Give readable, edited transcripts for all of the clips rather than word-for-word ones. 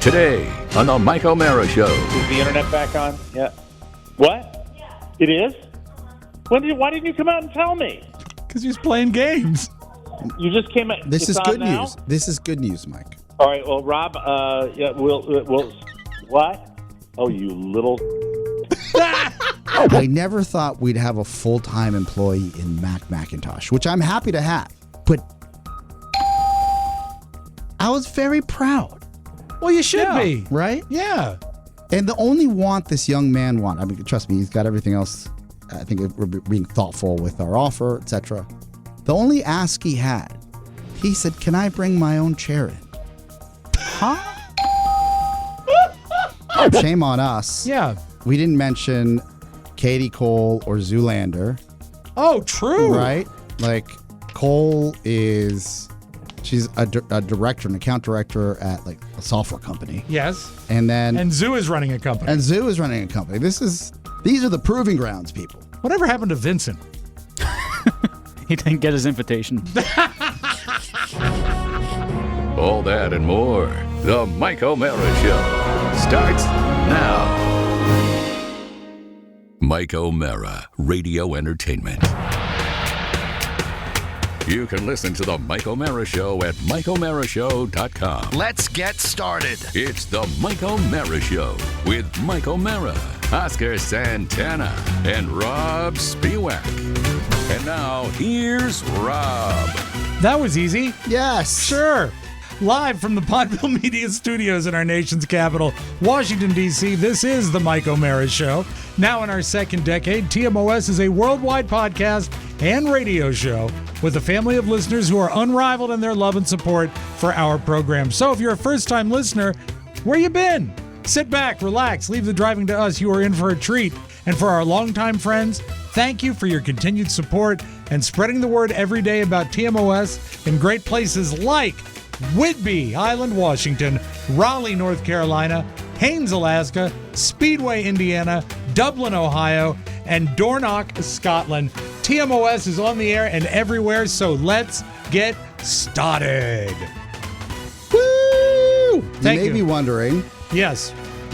Today on the Mike O'Mara Show. Is the internet back on? Yeah. What? Yeah. It is? Why didn't you come out and tell me? Because he's playing games. You just came out. This is good now? news. This is good news, Mike. All right. Well, Rob, yeah, we'll, what? Oh, you little. I never thought we'd have a full-time employee in Macintosh, which I'm happy to have. But I was very proud. Well, you should be. Right? Yeah. And the only want this young man want, I mean, trust me, he's got everything else. I think we're being thoughtful with our offer, etc. The only ask he had, he said, "Can I bring my own chair in?" Huh? Shame on us. Yeah. We didn't mention Katie Cole or Zoolander. Oh, true. Right? Like, Cole she's a director, an account director at like a software company. Yes. And Zoo is running a company. And Zoo is running a company. These are the proving grounds, people. Whatever happened to Vincent? He didn't get his invitation. All that and more. The Mike O'Mara Show starts now. Mike O'Mara, Radio Entertainment. You can listen to the Mike O'Mara Show at MikeO'MaraShow.com. Let's get started. It's the Mike O'Mara Show with Mike O'Mara, Oscar Santana, and Rob Spiewak. And now, here's Rob. That was easy. Yes. Sure. Live from the Podville Media Studios in our nation's capital, Washington, D.C., this is the Mike O'Mara Show. Now in our second decade, TMOS is a worldwide podcast and radio show with a family of listeners who are unrivaled in their love and support for our program. So if you're a first-time listener, where you been? Sit back, relax, leave the driving to us. You are in for a treat. And for our longtime friends, thank you for your continued support and spreading the word every day about TMOS in great places like Whidbey Island, Washington, Raleigh, North Carolina, Haines, Alaska, Speedway, Indiana, Dublin, Ohio, and Dornoch, Scotland. TMOS is on the air and everywhere, so let's get started. Woo! Thank you you. may be wondering, Yes,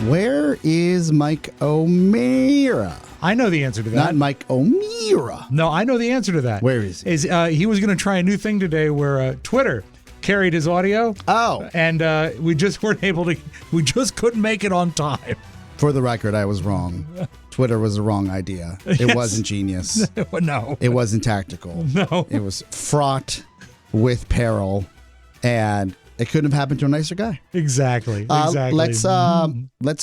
where is Mike O'Mara? I know the answer to that. Not Mike O'Mara. No, I know the answer to that. Where is he? He was going to try a new thing today where Twitter carried his audio. Oh. And we just weren't able to, we just couldn't make it on time. For the record, I was wrong. Twitter was the wrong idea. It wasn't genius. No. It wasn't tactical. No. It was fraught with peril, and it couldn't have happened to a nicer guy. Exactly. Let's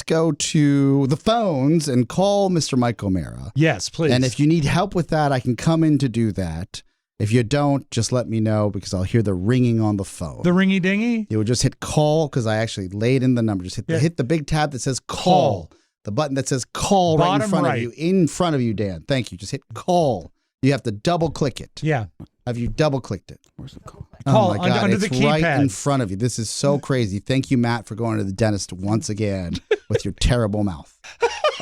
go to the phones and call Mr. Mike O'Mara. Yes, please. And if you need help with that, I can come in to do that. If you don't, just let me know because I'll hear the ringing on the phone. The ringy dingy? You would just hit call because I actually laid in the number. Just hit the big tab that says call. The button that says call right in front of you. In front of you, Dan. Thank you. Just hit call. You have to double click it. Yeah. Have you double clicked it? Where's the call? Call oh my God, under it's the keypad. right in front of you. This is so crazy. Thank you, Matt, for going to the dentist once again with your terrible mouth.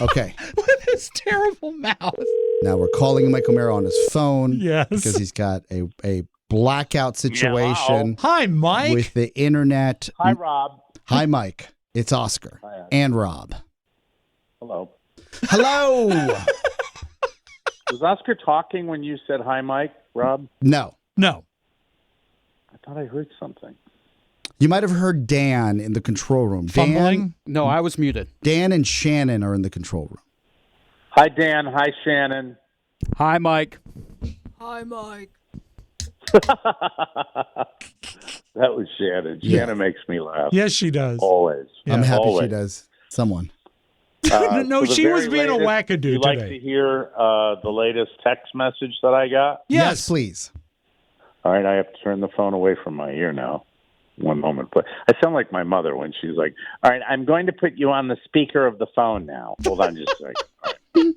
Okay. With his terrible mouth. Now we're calling Mike O'Mara on his phone. Yes. Because he's got a blackout situation. Hi, Mike. With the internet. Hi, Rob. Hi, Mike. It's Oscar. Hi. And Rob. Hello. Hello. Was Oscar talking when you said hi, Mike, Rob? No. I thought I heard something. You might have heard Dan in the control room. Fumbling? No, I was muted. Dan and Shannon are in the control room. Hi, Dan. Hi, Shannon. Hi, Mike. That was Shannon. Yeah. Shannon makes me laugh. Yes, she does. Always. I'm happy always. she does. Someone. No, for the she was very being a latest, wackadoo you like today. to hear the latest text message that I got? Yes. Please. All right, I have to turn the phone away from my ear now. One moment. But I sound like my mother when she's like, all right, I'm going to put you on the speaker of the phone now. Hold on just a second.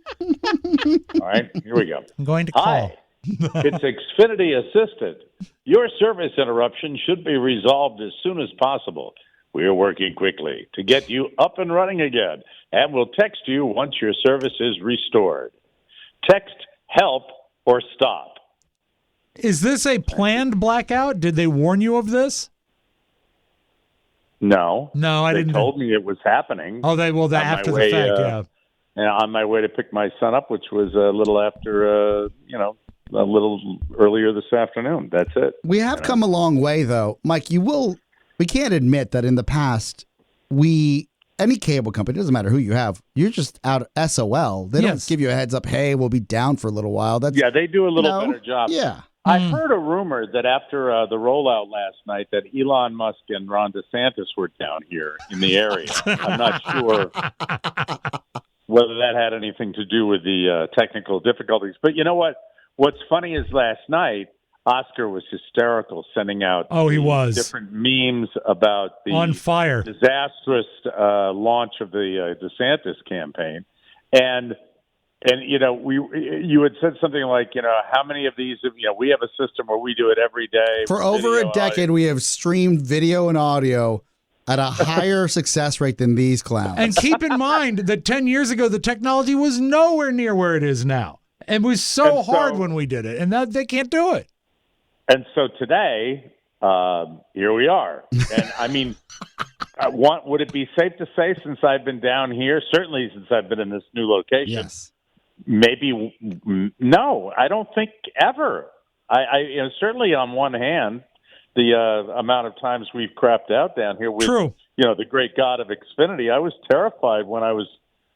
All right, here we go. I'm going to call. Hi, it's Xfinity Assistant. Your service interruption should be resolved as soon as possible. We are working quickly to get you up and running again, and we'll text you once your service is restored. Text help or stop. Is this a planned blackout? Did they warn you of this? No. No, I they didn't. They told me it was happening. Oh, after the fact, yeah. And on my way to pick my son up, which was a little after, a little earlier this afternoon. That's it. We have come a long way, though. Mike, we can't admit that in the past, any cable company, doesn't matter who you have, you're just out SOL. They don't give you a heads up, hey, we'll be down for a little while. Yeah, they do a little better job. Yeah. I've heard a rumor that after the rollout last night that Elon Musk and Ron DeSantis were down here in the area. I'm not sure whether that had anything to do with the technical difficulties. But you know what? What's funny is last night, Oscar was hysterical, sending out different memes about the on fire disastrous launch of the DeSantis campaign, and you had said something like, how many of these, we have a system where we do it every day for over a decade. We have streamed video and audio at a higher success rate than these clowns. And keep in mind that 10 years ago, the technology was nowhere near where it is now. It was so hard when we did it, and now they can't do it. And so today, here we are. And I mean, would it be safe to say, since I've been down here, certainly since I've been in this new location, yes, maybe no, I don't think ever. I certainly on one hand, the amount of times we've crapped out down here with the great god of Xfinity, I was terrified when I was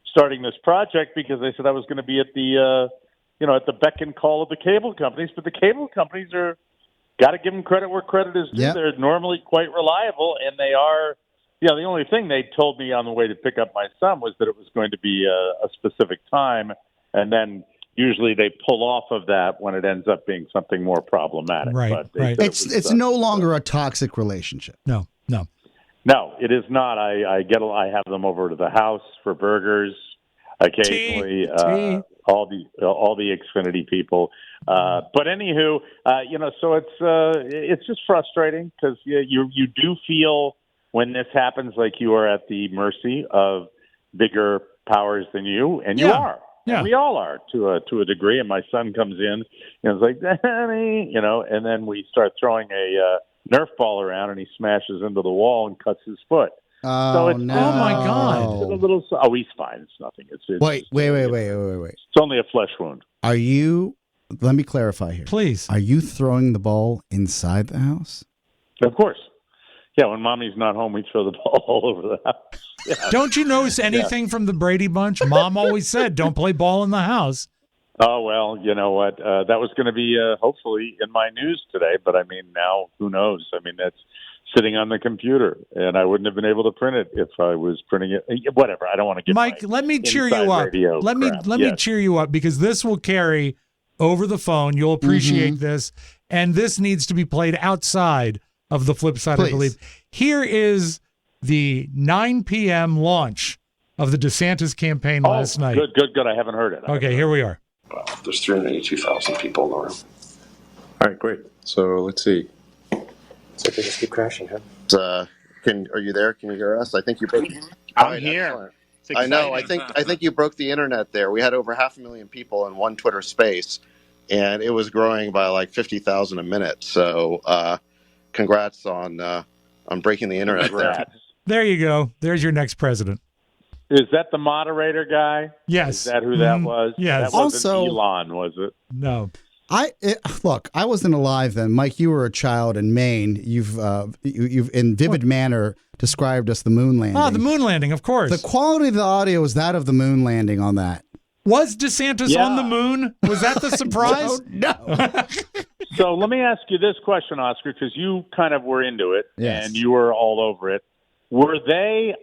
starting this project because they said I was going to be at the at the beck and call of the cable companies, but the cable companies are. Got to give them credit where credit is due. Yep. They're normally quite reliable, and they are. The only thing they told me on the way to pick up my son was that it was going to be a specific time, and then usually they pull off of that when it ends up being something more problematic. Right, but right. It's no longer a toxic relationship. No, it is not. I have them over to the house for burgers occasionally. All the Xfinity people. But anywho, so it's just frustrating because you do feel when this happens like you are at the mercy of bigger powers than you, and you are. Yeah. And we all are to a degree. And my son comes in and is like, Daddy, and then we start throwing a Nerf ball around, and he smashes into the wall and cuts his foot. Oh, oh my God! It's a little. He's fine. It's nothing. It's wait. It's only a flesh wound. Are you? Let me clarify here, please. Are you throwing the ball inside the house? Of course. Yeah, when Mommy's not home, we throw the ball all over the house. Yeah. Don't you notice anything from the Brady Bunch? Mom always said, "Don't play ball in the house." Oh, well, you know what? That was going to be hopefully in my news today, but I mean, now who knows? I mean, that's sitting on the computer, and I wouldn't have been able to print it if I was printing it. Whatever. I don't want to get Mike, let me cheer you up. Let me cheer you up because this will carry over the phone. You'll appreciate this, and this needs to be played outside of the flip side, I believe. Here is the 9 p.m. launch of the DeSantis campaign last night. Good. I haven't heard it. Okay, here we are. Well, there's 382,000 people in the room. All right, great. So let's see. So they just keep crashing, huh? Are you there? Can you hear us? I think you broke. I'm here. I know. I think you broke the internet there. We had over 500,000 people in one Twitter space, and it was growing by like 50,000 a minute. So, congrats on breaking the internet there. There you go. There's your next president. Is that the moderator guy? Yes. Is that who that was? Yes. That wasn't Elon, was it? No. Look, I wasn't alive then. Mike, you were a child in Maine. You've in vivid manner described us the moon landing. Oh, the moon landing, of course. The quality of the audio is that of the moon landing on that. Was DeSantis on the moon? Was that the surprise? No. So let me ask you this question, Oscar, because you kind of were into it and you were all over it. Were they?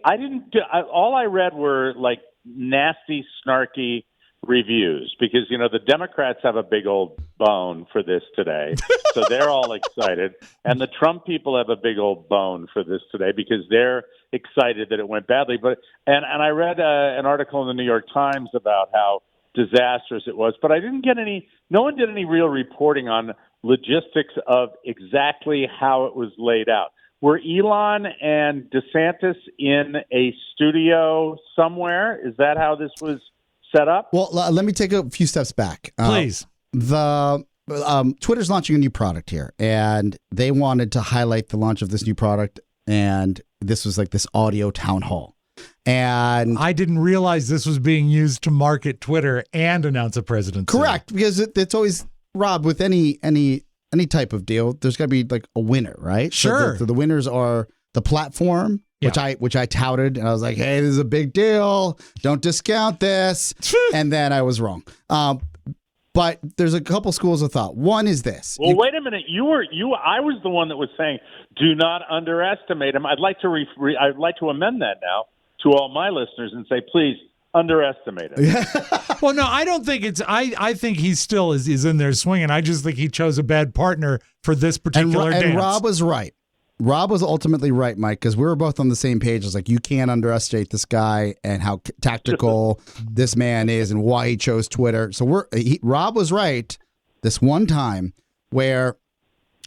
All I read were like nasty, snarky reviews because, the Democrats have a big old bone for this today. So they're all excited. And the Trump people have a big old bone for this today because they're excited that it went badly. And I read an article in the New York Times about how disastrous it was, but I didn't get no one did any real reporting on logistics of exactly how it was laid out. Were Elon and DeSantis in a studio somewhere? Is that how this was set up? Well, let me take a few steps back. Please. Twitter's launching a new product here, and they wanted to highlight the launch of this new product, and this was like this audio town hall. And I didn't realize this was being used to market Twitter and announce a presidency. correct, because it's always, Rob, with any type of deal, there's got to be like a winner, right? Sure. So the winners are the platform, which I touted, and I was like, hey, this is a big deal. Don't discount this. And then I was wrong. But there's a couple schools of thought. One is this. Well, wait a minute. I was the one that was saying, do not underestimate him. I'd like to I'd like to amend that now to all my listeners and say, please underestimate him. Well, no, I don't think it's. I think he still is in there swinging. I just think he chose a bad partner for this particular dance. And Rob was right. Rob was ultimately right, Mike, because we were both on the same page. It's like, you can't underestimate this guy and how tactical this man is and why he chose Twitter. So Rob was right this one time where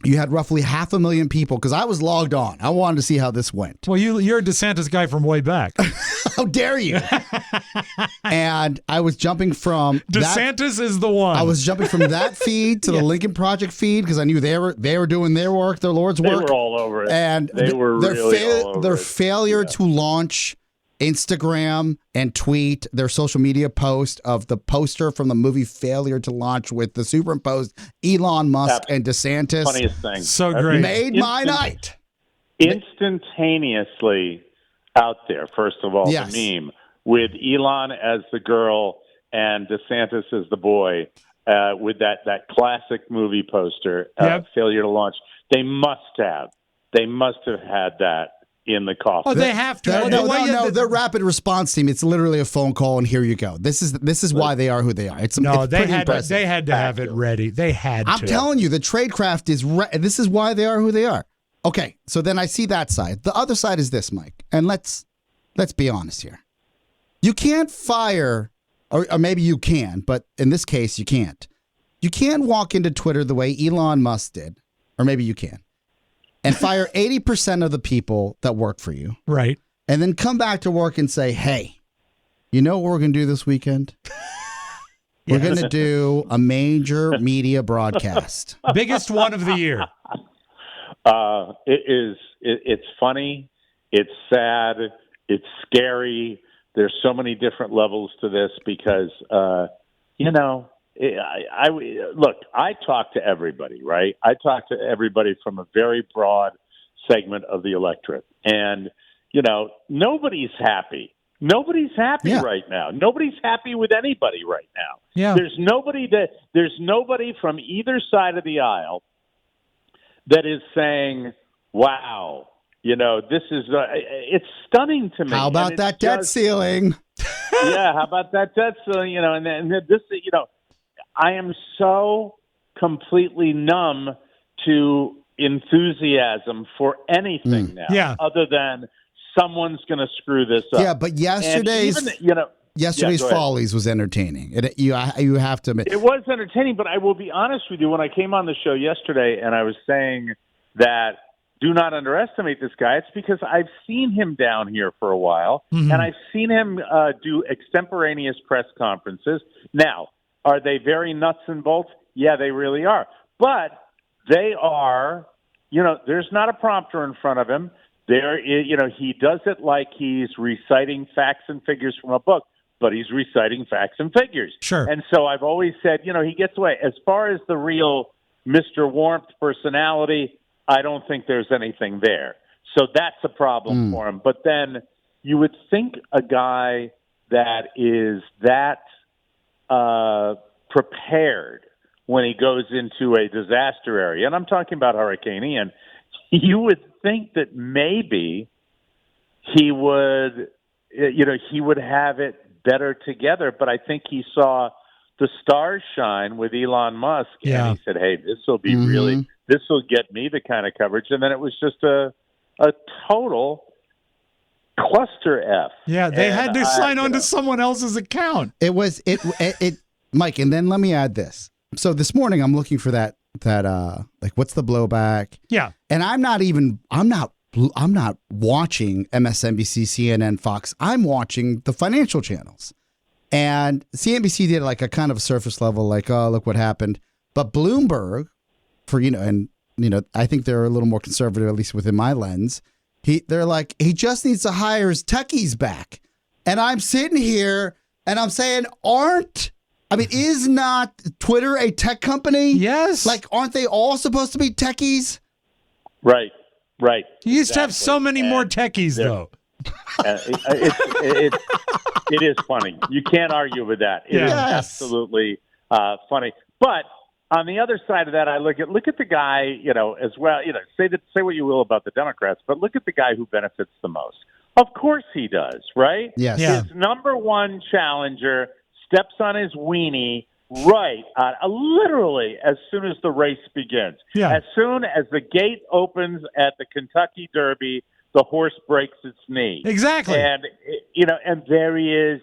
you had roughly 500,000 people, because I was logged on. I wanted to see how this went. Well, you're a DeSantis guy from way back. How dare you? And I was jumping from DeSantis is the one. I was jumping from that feed to the Lincoln Project feed because I knew they were doing their work, their Lord's work. They were all over it. And they were really all over their it. failure to launch Instagram and tweet their social media post of the poster from the movie Failure to Launch with the superimposed Elon Musk and DeSantis. Funniest thing. So great. Made my night. Instantaneously out there, first of all, Yes. the meme with Elon as the girl and DeSantis as the boy, with that classic movie poster, Failure to Launch. They must have had that in the coffin. Oh, they have to. No, their rapid response team. It's literally a phone call, and here you go. This is why they are who they are. It's they pretty had impressive. they had to have it ready. They had to. I'm telling you, the tradecraft is. This is why they are who they are. Okay, so then I see that side. The other side is this, Mike, and let's be honest here. You can't fire, or maybe you can, but in this case, you can't. You can't walk into Twitter the way Elon Musk did, or maybe you can, and fire 80% of the people that work for you. Right. And then come back to work and say, hey, you know what we're going to do this weekend? We're going to do a major media broadcast. Biggest one of the year. It's funny. It's sad. It's scary. There's so many different levels to this because, I talk to everybody, right? I talk to everybody from a very broad segment of the electorate. And, nobody's happy. Nobody's happy right now. Nobody's happy with anybody right now. Yeah. There's nobody from either side of the aisle that is saying, wow, this is, it's stunning to me. How about that debt ceiling? Yeah, how about that debt ceiling? And this, I am so completely numb to enthusiasm for anything now, other than someone's going to screw this up. Yeah, but yesterday's Follies was entertaining. You have to admit. It was entertaining, but I will be honest with you. When I came on the show yesterday and I was saying that do not underestimate this guy, it's because I've seen him down here for a while, and I've seen him do extemporaneous press conferences. Now, are they very nuts and bolts? Yeah, they really are. But they are, there's not a prompter in front of him. He does it like he's reciting facts and figures from a book, but he's reciting facts and figures. Sure. And so I've always said, he gets away. As far as the real Mr. Warmth personality, I don't think there's anything there. So that's a problem for him. But then you would think a guy that is that prepared when he goes into a disaster area, and I'm talking about Hurricane Ian, you would think that maybe he would, he would have it better together. But I think he saw the stars shine with Elon Musk, and he said, hey, this will be really, this will get me the kind of coverage. And then it was just a total cluster F. Yeah, they had to sign on to someone else's account. It was Mike, and then let me add this. So this morning I'm looking for that what's the blowback? Yeah. And I'm not watching MSNBC, CNN, Fox. I'm watching the financial channels. And CNBC did like a kind of surface level, like, oh, look what happened. But Bloomberg, I think they're a little more conservative, at least within my lens. They're like, he just needs to hire his techies back. And I'm sitting here and I'm saying, is not Twitter a tech company? Yes. Like, aren't they all supposed to be techies? Right. You used to have so many more techies, though. It is funny. You can't argue with that. It is absolutely funny. But on the other side of that, I look at the guy, as well. Say what you will about the Democrats, but look at the guy who benefits the most. Of course he does, right? Yes. Yeah. His number one challenger steps on his weenie literally as soon as the race begins. Yeah. As soon as the gate opens at the Kentucky Derby, the horse breaks its knee. Exactly. And, and there he is,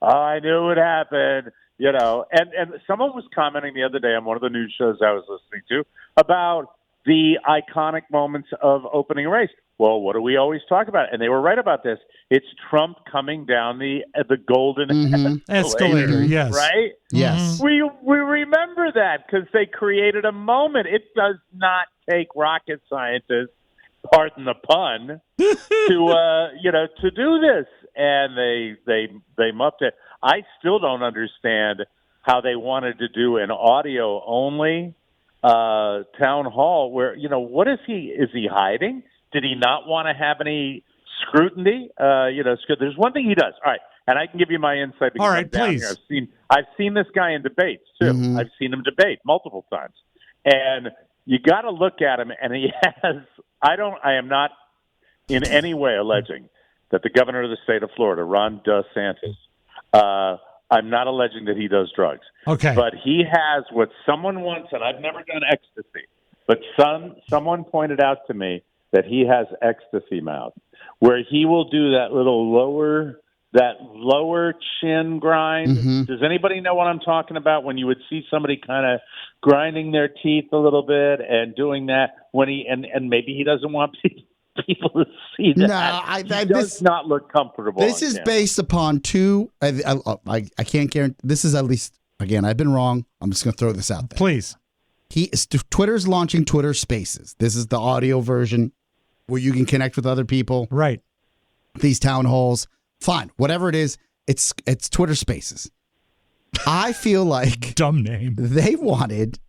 I knew it happened, and someone was commenting the other day on one of the news shows I was listening to about the iconic moments of opening a race. Well, what do we always talk about? And they were right about this. It's Trump coming down the golden escalator. Yes. Right? Yes. We remember that because they created a moment. It does not take rocket scientists, pardon the pun, to do this. And they muffed it. I still don't understand how they wanted to do an audio only town hall where, what is he hiding? Did he not want to have any scrutiny? There's one thing he does. All right. And I can give you my insight. Because all right, I'm down please. Here. I've seen this guy in debates too. Mm-hmm. I've seen him debate multiple times. And you got to look at him, and he has, I am not in any way alleging that the governor of the state of Florida, Ron DeSantis, I'm not alleging that he does drugs. Okay. But he has what someone once, and I've never done ecstasy, but someone pointed out to me that he has ecstasy mouth, where he will do that lower chin grind. Mm-hmm. Does anybody know what I'm talking about? When you would see somebody kind of grinding their teeth a little bit and doing that when and maybe he doesn't want people to see that. No, he does not look comfortable. This is based upon two. I can't guarantee. This is at least, again, I've been wrong. I'm just going to throw this out there. Please. Twitter's launching Twitter Spaces. This is the audio version where you can connect with other people. Right. These town halls. Fine. Whatever it is, it's Twitter Spaces. I feel like dumb name. They wanted,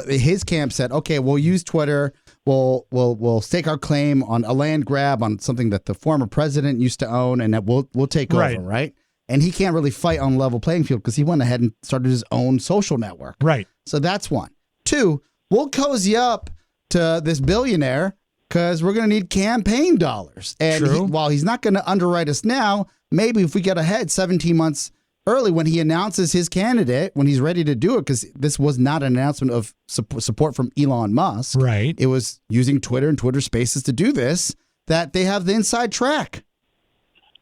his camp said, okay, we'll use Twitter. We'll stake our claim on a land grab on something that the former president used to own, and that we'll take over, right? And he can't really fight on level playing field because he went ahead and started his own social network. Right. So that's one. Two, we'll cozy up to this billionaire because we're going to need campaign dollars. And while he's not going to underwrite us now, maybe if we get ahead 17 months early when he announces his candidate, when he's ready to do it, because this was not an announcement of support from Elon Musk. Right. It was using Twitter and Twitter Spaces to do this, that they have the inside track.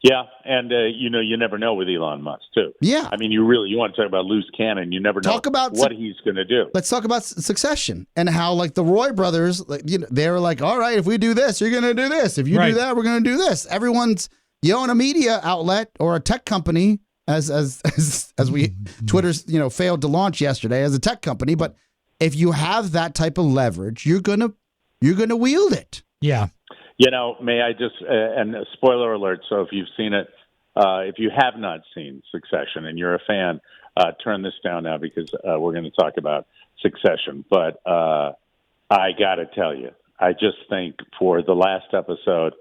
Yeah, and you never know with Elon Musk too. Yeah, I mean, you want to talk about loose cannon. You never know what he's going to do. Let's talk about Succession and how, like, the Roy brothers, they were like, "All right, if we do this, you're going to do this. If you do that, we're going to do this." Everyone's own a media outlet or a tech company, as we Twitter's failed to launch yesterday as a tech company. But if you have that type of leverage, you're gonna wield it. Yeah. May I just, and spoiler alert, so if you've seen it, if you have not seen Succession and you're a fan, turn this down now because we're going to talk about Succession. But I got to tell you, I just think for the last episode,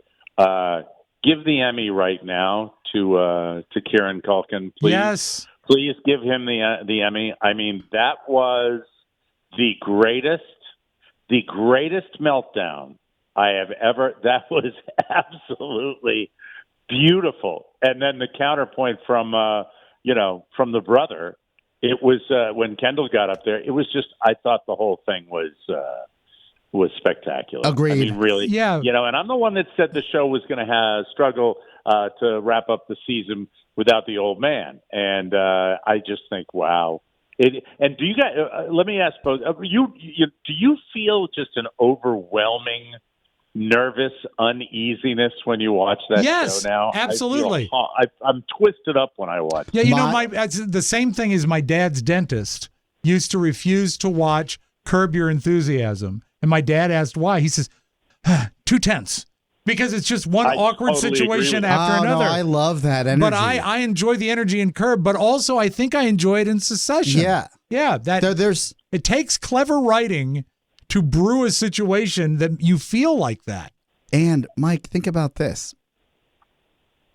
give the Emmy right now to Kieran Culkin, please. Yes. Please give him the Emmy. I mean, that was the greatest meltdown I have ever. That was absolutely beautiful. And then the counterpoint from the brother, it was when Kendall got up there. It was just, I thought the whole thing was spectacular. Agreed. I mean, really. Yeah. And I'm the one that said the show was going to struggle to wrap up the season without the old man. And I just think, wow. And do you guys? Let me ask both. Do you feel just an overwhelming nervous uneasiness when you watch that show now? Absolutely. I'm twisted up when I watch. Yeah, the same thing as my dad's dentist used to refuse to watch Curb Your Enthusiasm, and my dad asked why. He says, "Too tense. because it's just one I awkward totally agree situation with after No, another. I love that energy. But I enjoy the energy in Curb, but also I think I enjoy it in Succession. Yeah. Yeah, there's it takes clever writing to brew a situation that you feel like that. And Mike, think about this.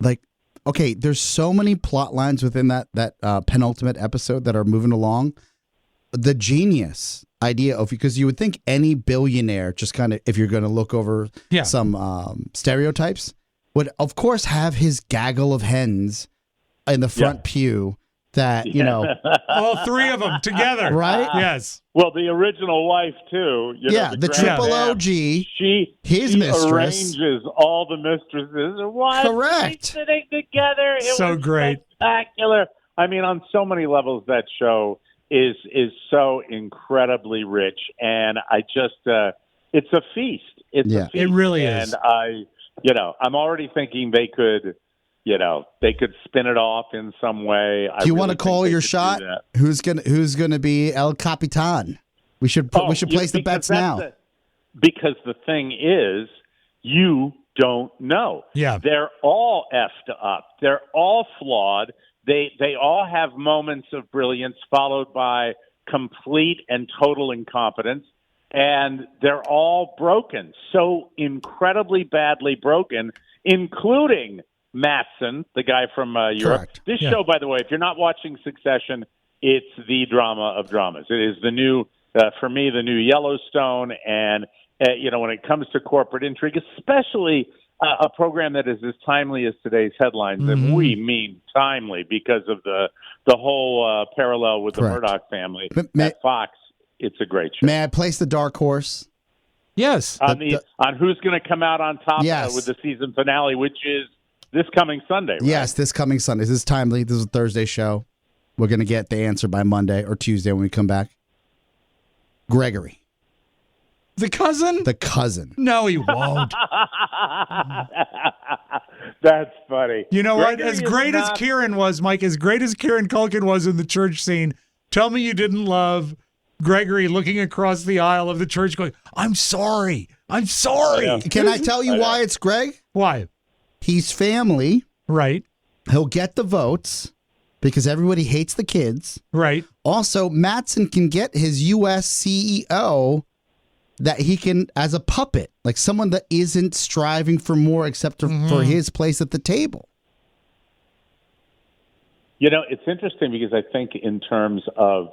Like, okay, there's so many plot lines within that penultimate episode that are moving along. The genius idea of, because you would think any billionaire, just kind of, if you're going to look over some stereotypes, would of course have his gaggle of hens in the front pew that, you know. All three of them together. Right? Yes. Well, the original wife too. You know, The grand triple dam, OG, His mistress. arranges all the mistresses. Why Correct. sitting together? It So was great. spectacular. I mean, on so many levels, that show is so incredibly rich, and I just it's a feast. It's a feast. It really is. And I'm already thinking they could spin it off in some way. Do you want to call your shot? Who's gonna be El Capitan? We should place the bets now. Because the thing is, you don't know. Yeah. They're all effed up. They're all flawed. They all have moments of brilliance followed by complete and total incompetence. And they're all broken, so incredibly badly broken, including Mattson, the guy from Europe. Correct. This show, by the way, if you're not watching Succession, it's the drama of dramas. It is the new, for me, the new Yellowstone. And, when it comes to corporate intrigue, especially a program that is as timely as today's headlines, and we mean timely because of the whole parallel with Correct. the Murdoch family At Fox. It's a great show. May I place the dark horse? Yes. On who's going to come out on top Yes. with the season finale, which is this coming Sunday, right? Yes, this coming Sunday. This is timely. This is a Thursday show. We're going to get the answer by Monday or Tuesday when we come back. Gregory. The cousin? The cousin. No, he won't. That's funny. You know what? Gregory As is great as not- Kieran was, Mike, as great as Kieran Culkin was in the church scene, tell me you didn't love Gregory looking across the aisle of the church going, I'm sorry. I'm sorry. Yeah. Can I tell you why it's Greg? Why? He's family. Right. He'll get the votes because everybody hates the kids. Right. Also, Mattson can get his U.S. CEO that he can, as a puppet, like someone that isn't striving for more except for his place at the table. It's interesting because I think in terms of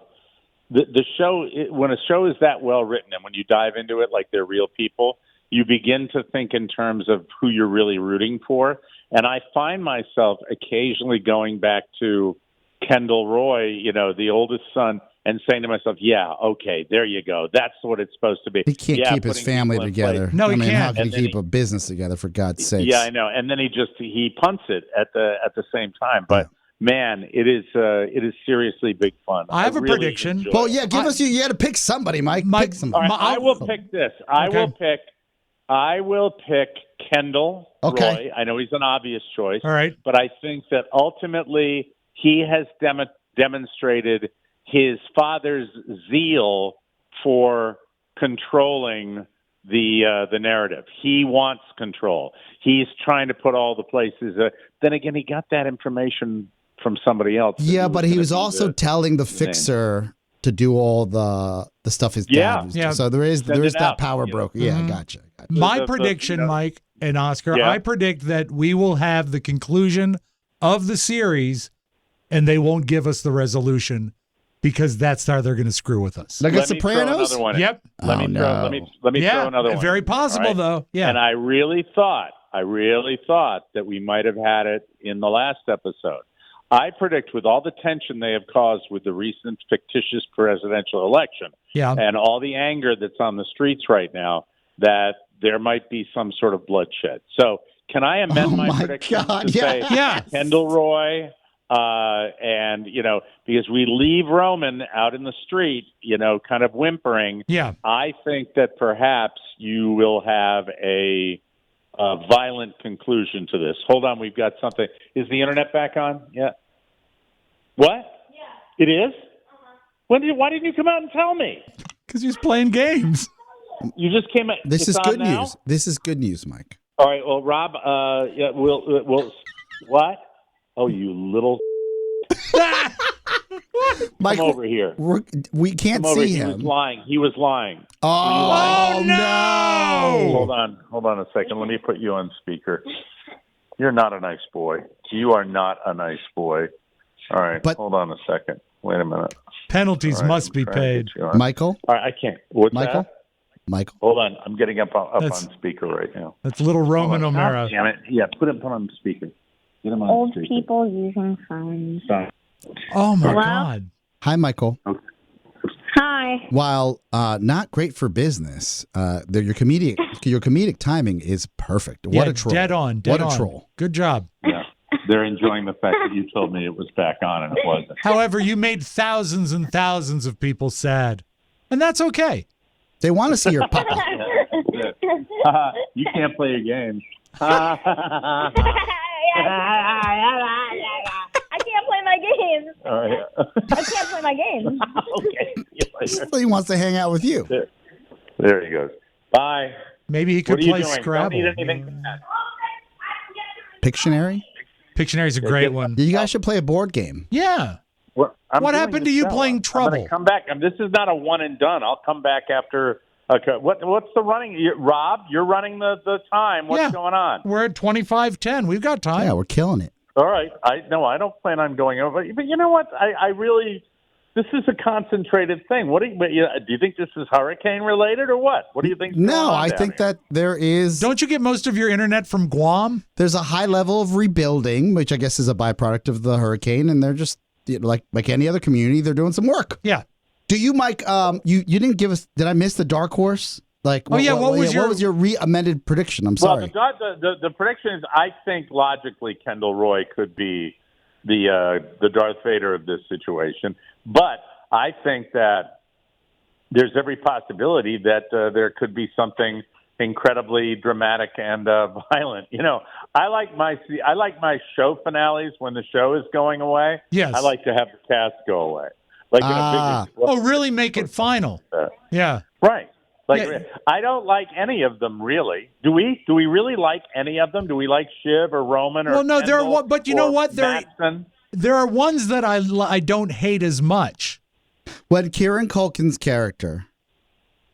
the show, when a show is that well written and when you dive into it like they're real people, you begin to think in terms of who you're really rooting for. And I find myself occasionally going back to Kendall Roy, the oldest son, and saying to myself, yeah, okay, there you go. That's what it's supposed to be. He can't keep his putting family people in together. place. No, he How can't. can And he then keep a business together, for God's sake? Yeah, I know. And then he punts it at the same time. But man, it is seriously big fun. I have a really prediction. enjoy Well, it. yeah, give us you had to pick somebody, Mike. Mike, Pick somebody. All right, I will pick this. I will pick Kendall Okay. Roy. I know he's an obvious choice. All right. But I think that ultimately he has demonstrated his father's zeal for controlling the narrative. He wants control. He's trying to put all the places. Then again, he got that information from somebody else. Yeah, but he was gonna be also the- telling the name. fixer to do all the stuff his Yeah. dad was Yeah. doing. So there is Send it that out, power you know. broker. Yeah, gotcha. My the- prediction, you know. Mike and Oscar, Yeah. I predict that we will have the conclusion of the series and they won't give us the resolution because that's how they're going to screw with us. Like a Let me throw Sopranos? another one in. Yep. Let me throw another one. Very in. possible, All right? though. Yeah. And I really thought that we might have had it in the last episode. I predict with all the tension they have caused with the recent fictitious presidential election Yeah. and all the anger that's on the streets right now, that there might be some sort of bloodshed. So can I amend Oh my my prediction God, to say yeah. Kendall Roy, and, because we leave Roman out in the street, kind of whimpering. Yeah. I think that perhaps you will have a violent conclusion to this. Hold on, we've got something. Is the internet back on? Yeah. What? Yeah. It is? Why didn't you come out and tell me? Because he's playing games. You just came out. This it's is on good now? news. This is good news, Mike. All right. Well, Rob. Yeah. We'll. What? Oh, you little. Mike, Come over here. we can't Come over. see He him. was lying. He was lying. Oh, no! Hold on a second. Let me put you on speaker. You're not a nice boy. You are not a nice boy. All right. But- hold on a second. Wait a minute. Penalties All right, must I'm be trying to paid. get you on. Michael? All right. I can't. What's Michael? that? Michael? Hold on. I'm getting up on That's- speaker right now. That's little Roman Hold on. O'Mara. God damn it. Yeah. Put on speaker. Get him on Old speaker. people using phones. Stop. Oh my Hello? God. Hi, Michael. Hi. While not great for business, your comedic timing is perfect. What Yeah, a troll! Dead on. What on. a troll! Good job. Yeah. They're enjoying the fact that you told me it was back on and it wasn't. However, you made thousands and thousands of people sad. And that's okay. They want to see your papa. You can't play a game. I can't play my games. All right. I can't play my games. Okay. See you later. He wants to hang out with you. There he goes. Bye. Maybe he What could are you play doing? Scrabble. Don't need anything from that. Pictionary? Pictionary's a great one. You guys should play a board game. Yeah. I'm What doing happened the to you show. playing I'm Trouble? gonna come back. This is not a one and done. I'll come back after. Okay. What's the running? Rob, you're running the time. What's Yeah. going on? We're at 25:10. We've got time. Yeah, we're killing it. All right. I don't plan on going over. But you know what? I really. This is a concentrated thing. What do you think this is hurricane related or what? What do you think? No, I think that Don't you get most of your internet from Guam? there's a high level of rebuilding, which I guess is a byproduct of the hurricane, and they're just like any other community, they're doing some work. Yeah. Do you, Mike? You didn't give us. Did I miss the dark horse? Like, what was your re-amended prediction? I'm sorry. Well, the prediction is, I think logically Kendall Roy could be the Darth Vader of this situation, but I think that there's every possibility that there could be something incredibly dramatic and violent. You know, I like my show finales when the show is going away. Yes. I like to have the cast go away, like in a big. Oh, really make it final. Yeah. Right. Like, Yeah. I don't like any of them, really. Do we? Do we really like any of them? Do we like Shiv or Roman or? Well, no, there are Kendall one, but you know or what? Mattson? There are ones that I don't hate as much. When Kieran Culkin's character,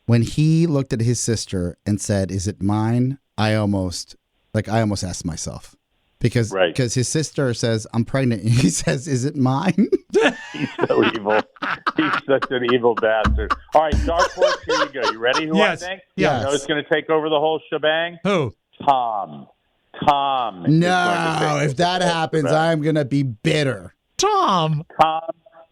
when he looked at his sister and said, "Is it mine?" I almost asked myself because his sister says, "I'm pregnant," and he says, "Is it mine?" He's so evil. He's such an evil bastard. All right, Dark Horse, here you go. You ready? Who Yes. I think? Yes. You know who's going to take over the whole shebang? Who? Tom. is going to No, take if that over the whole happens, shebang. I'm gonna be bitter. Tom. Tom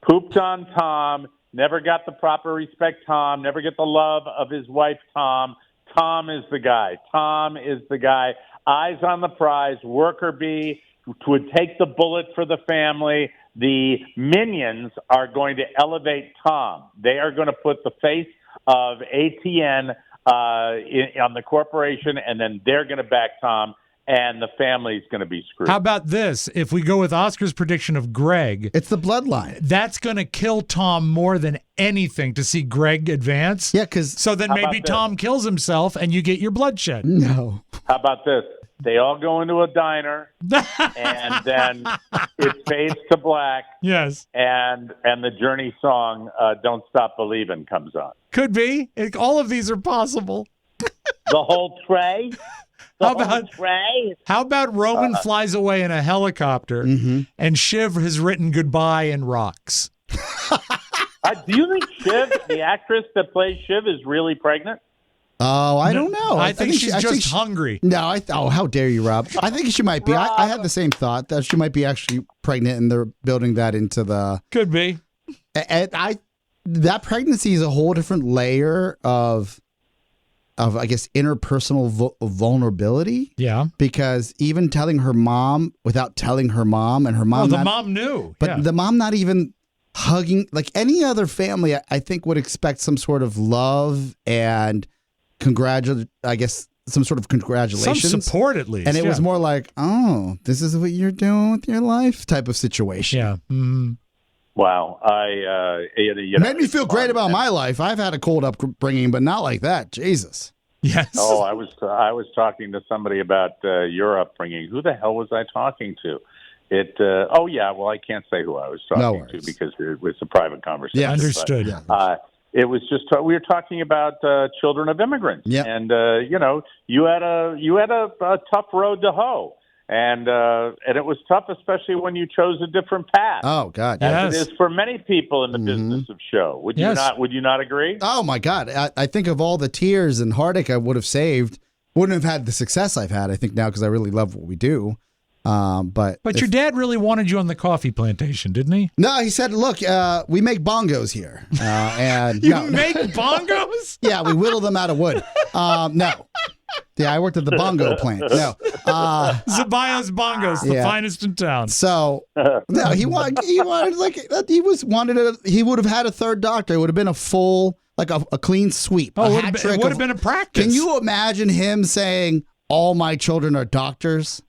pooped on Tom. Never got the proper respect. Tom never get the love of his wife. Tom is the guy. Tom is the guy. Eyes on the prize. Worker bee would take the bullet for the family. The minions are going to elevate Tom. They are going to put the face of ATN on the corporation, and then they're going to back Tom, and the family's going to be screwed. How about this? If we go with Oscar's prediction of Greg, It's the bloodline. that's going to kill Tom more than anything to see Greg advance. Yeah, because So then How maybe about this? Tom kills himself and you get your bloodshed. no. How about this? They all go into a diner, and then it fades to black, Yes. and the Journey song "Don't Stop Believin'" comes on. Could be. All of these are possible. The whole tray. The How whole about- tray? How about Roman flies away in a helicopter and Shiv has written goodbye in rocks? Do you think Shiv, the actress that plays Shiv, is really pregnant? Oh, I don't know. I think she's I just think hungry. No, how dare you, Rob? I think she might be. I had the same thought that she might be actually pregnant, and they're building that into the. Could be. And that pregnancy is a whole different layer of I guess interpersonal vulnerability. Yeah. Because even telling her mom without telling her mom, and her mom, the mom knew. but yeah. the mom not even hugging, like any other family, I think would expect some sort of love and I guess some sort of congratulations. Some support at least. And it was yeah. more like, oh, this is what you're doing with your life type of situation. Yeah. Mm. Wow, Made me feel great about my life. I've had a cold upbringing, but not like that. Jesus. Yes. Oh, I was talking to somebody about your upbringing. Who the hell was I talking to? Oh yeah, well I can't say who I was talking to because it was a private conversation. Yeah, understood. It was just we were talking about children of immigrants, and you had a tough road to hoe, and it was tough, especially when you chose a different path. Oh God, as it is for many people in the business of show. Would you not? Would you not agree? Oh my God, I think of all the tears and heartache I would have saved, wouldn't have had the success I've had. I think now because I really love what we do. But your dad really wanted you on the coffee plantation, didn't he? No, he said, "Look, we make bongos here, and you make bongos? Yeah, we whittle them out of wood. No, yeah, I worked at the bongo plant. No, Zabayo's Bongos, the finest in town. So no, he wanted he would have had a third doctor. It would have been a full a clean sweep. Oh, it would have been a practice. Can you imagine him saying, "All my children are doctors"?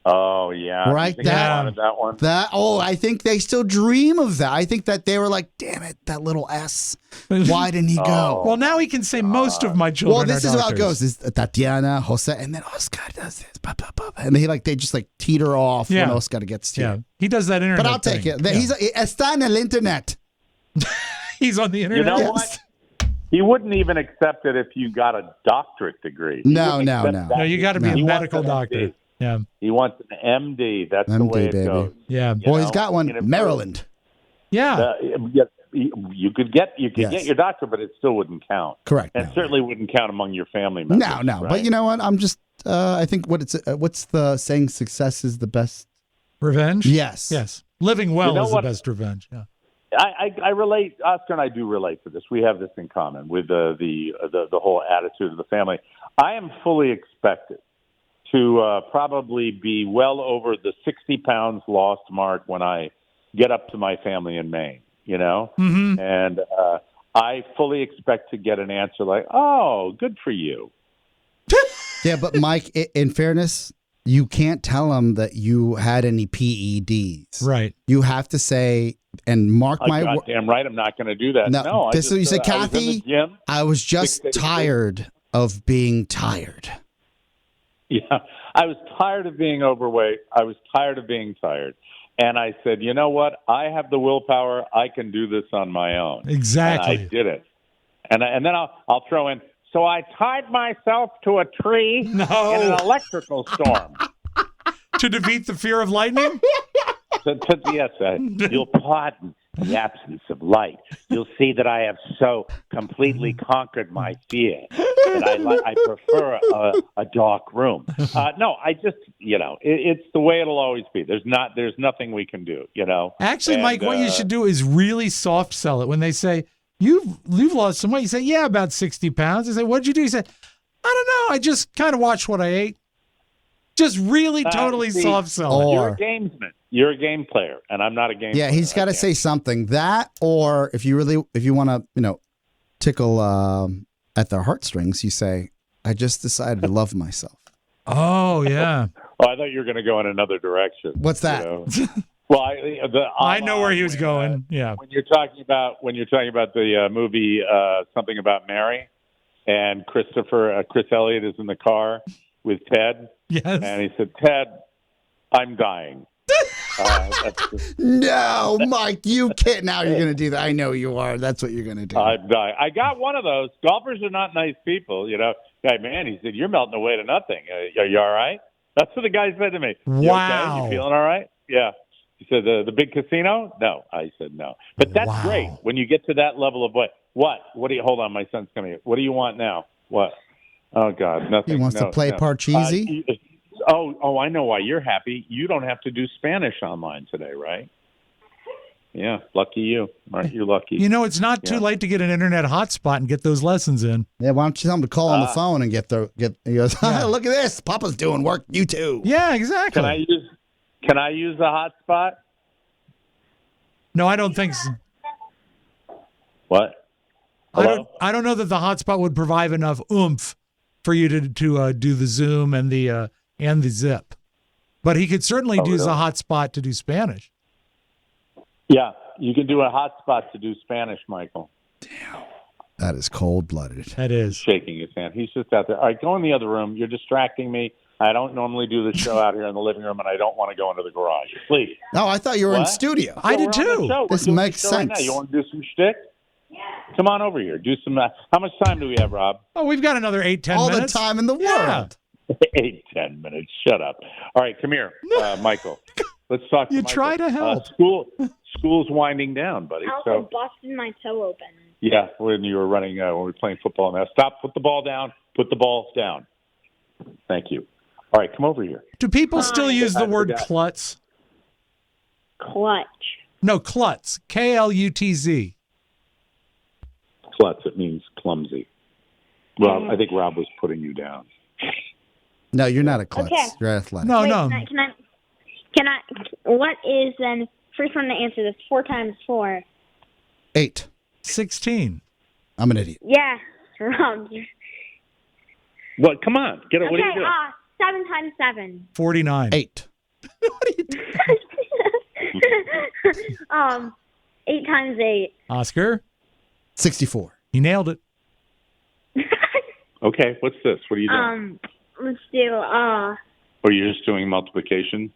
Oh yeah, right. That one. I think they still dream of that. I think that they were like, "Damn it, that little S. Why didn't he go?" Well, now he can say most of my children. Well, this are is how it doctors. goes: is Tatiana, Jose, and then Oscar does this, and they just teeter off when Oscar gets to. Yeah, he does that internet. But I'll take it. He's está en el internet. He's on the internet. You know what? He wouldn't even accept it if you got a doctorate degree. No. No, you got to be a medical doctor. Yeah. He wants an MD. That's the way it goes. Yeah. Well, he's got one. Maryland. Yeah. You could get your doctor, but it still wouldn't count. Correct. And certainly wouldn't count among your family members. No. Right? But you know what? I'm just. I think what's the saying? Success is the best revenge. Yes. Living well is the best revenge. Yeah. I relate. Oscar and I do relate to this. We have this in common with the whole attitude of the family. I am fully expected to probably be well over the 60 pounds lost mark when I get up to my family in Maine, Mm-hmm. And I fully expect to get an answer like, "Oh, good for you." Yeah, but Mike, in fairness, you can't tell them that you had any PEDs. Right. You have to say, and mark my word. Damn right, I'm not going to do that. No, this is what you said, Kathy. I was just 6 days tired of being tired. Yeah, I was tired of being overweight. I was tired of being tired. And I said, you know what? I have the willpower. I can do this on my own. Exactly. And I did it. And then I'll throw in, so I tied myself to a tree in an electrical storm. To defeat the fear of lightning? Yes, you'll pardon the absence of light. You'll see that I have so completely conquered my fear that I prefer a dark room. No, I just, it's the way it'll always be. There's nothing we can do, Actually, Mike, what you should do is really soft sell it. When they say, you've lost some weight, you say, yeah, about 60 pounds. They say, what'd you do? You say, I don't know. I just kind of watched what I ate. Just really totally soft sell it. You're a gamesman. You're a game player, and I'm not a game player. Yeah, he's got to say something. That, or if you want to, tickle at their heartstrings, you say, I just decided to love myself. Oh, yeah. Oh, I thought you were going to go in another direction. What's that? Well, I know where he was going. Yeah. When you're talking about the movie Something About Mary, and Chris Elliott is in the car with Ted. Yes. And he said, Ted, I'm dying. No, Mike, you can't. Now you're going to do that. I know you are. That's what you're going to do. I'm dying. I got one of those. Golfers are not nice people, Hey, man, he said, you're melting away to nothing. Are you all right? That's what the guy said to me. Wow. Okay? You feeling all right? Yeah. He said, the big casino? No. I said, no. But that's great when you get to that level of what? What do you, hold on, my son's coming. What do you want now? What? Oh, God, nothing. He wants to play Parcheesi? I know why you're happy. You don't have to do Spanish online today, right? Yeah, lucky you. Aren't you lucky? It's not too late to get an internet hotspot and get those lessons in. Yeah, why don't you tell him to call on the phone and get he goes, look at this. Papa's doing work. You too. Yeah, exactly. Can I use the hotspot? No, I don't think so. What? Hello? I don't know that the hotspot would provide enough oomph for you to do the Zoom and the zip. But he could certainly use a hotspot to do Spanish. Yeah, you can do a hotspot to do Spanish, Michael. Damn. That is cold-blooded. That is. Shaking his hand. He's just out there. All right, go in the other room. You're distracting me. I don't normally do the show out here in the living room, and I don't want to go into the garage. Please. No, I thought you were in What? studio. I did We're on the too. show. We're This doing the makes show right now. sense. You want to do some shtick? Yeah. Come on over here. Do some. How much time do we have, Rob? Oh, we've got another 8-10 All minutes. the time in the Yeah. world. 8-10 minutes. Shut up. All right, come here, Michael. Let's talk. To You Michael. try to help. School's winding down, buddy. I So also busted my toe open. yeah, when you were running, when we were playing football. Now stop. Put the ball down. Put the ball down. Thank you. All right, come over here. Do people still use the I word forgot. klutz? Clutch. No, klutz. Klutz. Klutz. It means clumsy. Well, I think Rob was putting you down. No, you're not a klutz. Okay. You're athletic. No, Wait, no. Can I, what is then, first one to answer this, 4 times 4? 8. 16. I'm an idiot. Yeah, Rob. What? Come on. Get it. What are you Okay, doing? 7 times 7. 49. 8. 8 times 8. Oscar, 64. he nailed it. Okay. What's this? What are you doing? Let's do, Or you're just doing multiplication?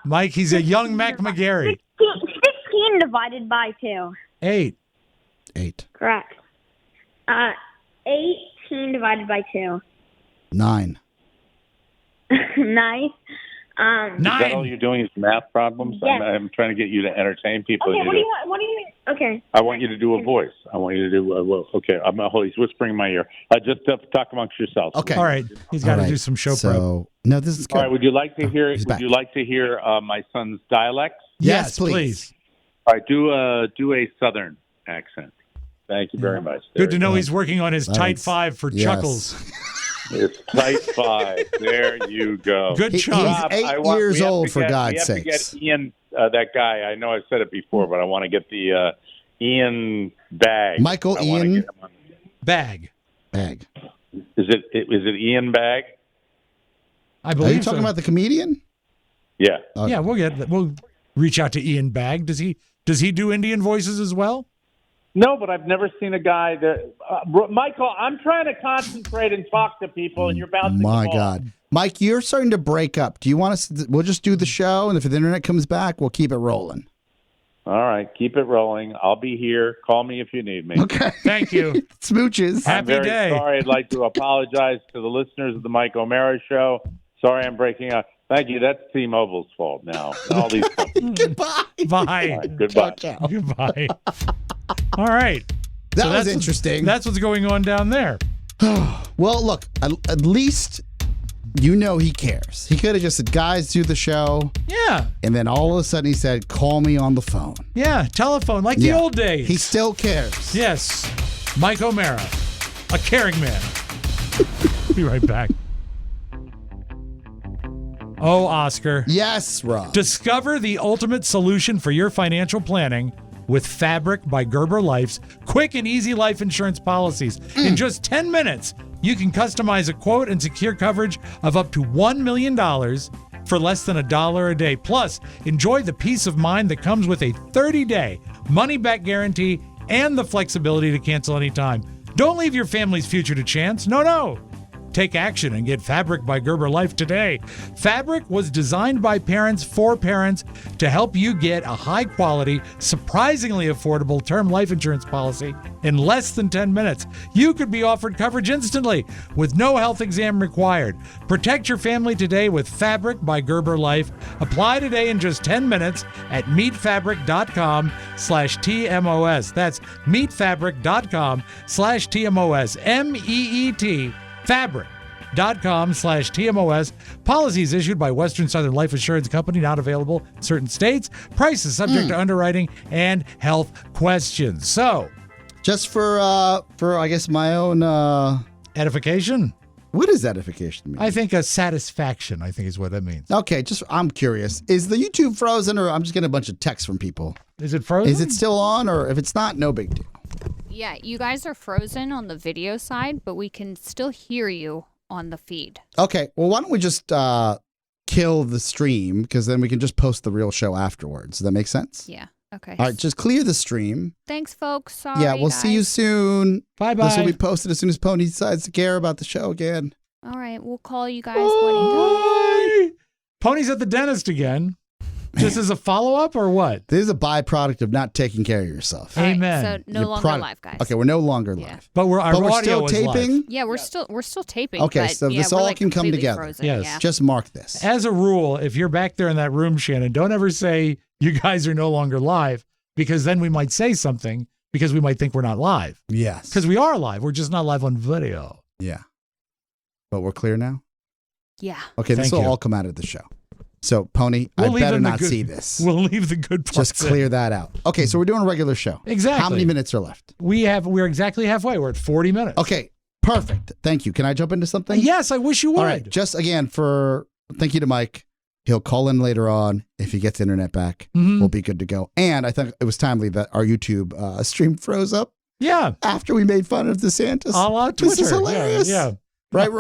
Mike, he's a young Mac McGarry. 16 divided by 2. 8. 8. Correct. 18 divided by 2. 9. Nice. Is that all 9. you're doing is math problems? Yes. I'm trying to get you to entertain people. Okay, You what do- do you want? What do you mean? Okay. I want you to do a voice. I want you to do okay. He's whispering in my ear. Just talk amongst yourselves. Okay. All right. He's got All to right. do some show prep. So, no, this is good. All right. Would you like to hear? he's Would back. you like to hear my son's dialects? Yes, Yes, please. please. All right. Do a southern accent. Thank you very much. Good to There know you he's working on his tight Thanks. 5 for Yes. chuckles. go. It's tight 5. There you go. Good He- chunk. he's 8 years we have old, to for get- God's we have sakes. to get Ian, that guy. I know I've said it before, but I want to get the Ian Bag. Michael I wanna Ian get him on- Bag. Bag. Is it Ian Bag? I Are believe you talking so. about the comedian? Yeah. Yeah, we'll reach out to Ian Bag. Does he do Indian voices as well? No, but I've never seen a guy that. Michael, I'm trying to concentrate and talk to people, and you're bouncing My the ball. God. Mike, you're starting to break up. Do you want us we'll just do the show, and if the internet comes back, we'll keep it rolling. All right, keep it rolling. I'll be here. Call me if you need me. Okay. Thank you. Smooches. Happy I'm very day. sorry. I'd like to apologize to the listeners of the Mike O'Mara Show. Sorry I'm breaking up. Thank you. That's T-Mobile's fault now. All these companies. Goodbye. Bye. All right, goodbye. Ciao, ciao. Goodbye. All right. That So was that's interesting. That's what's going on down there. Well, look, at least you know he cares. He could have just said, guys, do the show. Yeah. And then all of a sudden he said, call me on the phone. Yeah. Telephone, like Yeah. the old days. He still cares. Yes. Mike O'Mara, a caring man. Be right back. Oh, Oscar. Yes, Rob. Discover the ultimate solution for your financial planning with Fabric by Gerber Life's quick and easy life insurance policies. In just 10 minutes, you can customize a quote and secure coverage of up to $1 million for less than $1 a day. Plus, enjoy the peace of mind that comes with a 30-day money-back guarantee and the flexibility to cancel anytime. Don't leave your family's future to chance. No. Take action and get Fabric by Gerber Life today. Fabric was designed by parents for parents to help you get a high-quality, surprisingly affordable term life insurance policy in less than 10 minutes. You could be offered coverage instantly with no health exam required. Protect your family today with Fabric by Gerber Life. Apply today in just 10 minutes at meetfabric.com/TMOS. That's meetfabric.com/TMOS. MEET. Fabric.com/TMOS. Policies issued by Western Southern Life Assurance Company, not available in certain states. Prices subject to underwriting and health questions. So, Just for I guess my own edification? what does edification mean? I think a satisfaction, I think is what that means. Okay, just I'm curious. Is the YouTube frozen, or I'm just getting a bunch of texts from people? Is it frozen? Is it still on, or if it's not, no big deal. Yeah, you guys are frozen on the video side, but we can still hear you on the feed. Okay, well, why don't we just kill the stream, because then we can just post the real show afterwards. Does that make sense? Yeah. Okay. All right, just clear the stream. Thanks, folks. Sorry, Yeah, we'll see you guys. soon. Bye-bye. This will be posted as soon as Pony decides to care about the show again. All right, we'll call you guys when he does. Bye. Pony's at the dentist again. Just as a follow-up or what? This is a byproduct of not taking care of yourself. All right, Amen. so no Your longer product- live, guys. Okay, we're no longer Yeah. live. But our But we're audio still is live. taping. Yeah, we're still taping. Okay, but, so yeah, this we're, all like, can come completely together. Frozen. Yes. Yeah. Just mark this. As a rule, if you're back there in that room, Shannon, don't ever say you guys are no longer live, because then we might say something because we might think we're not live. Yes. Because we are live. We're just not live on video. Yeah. But we're clear now? Yeah. Okay, this Thank will you. all come out of the show. So, Pony, We'll I leave better them the not good- see this. We'll leave the good parts Just clear that out. Okay, so we're doing a regular show. Exactly. How many minutes are left? We're exactly halfway. We're at 40 minutes. Okay, perfect. Thank you. Can I jump into something? Yes, I wish you would. All right, just again thank you to Mike. He'll call in later on if he gets internet back. Mhm. We'll be good to go. And I think it was timely that our YouTube stream froze up Yeah. after we made fun of DeSantis. A la Twitter. This is hilarious. Yeah. Right,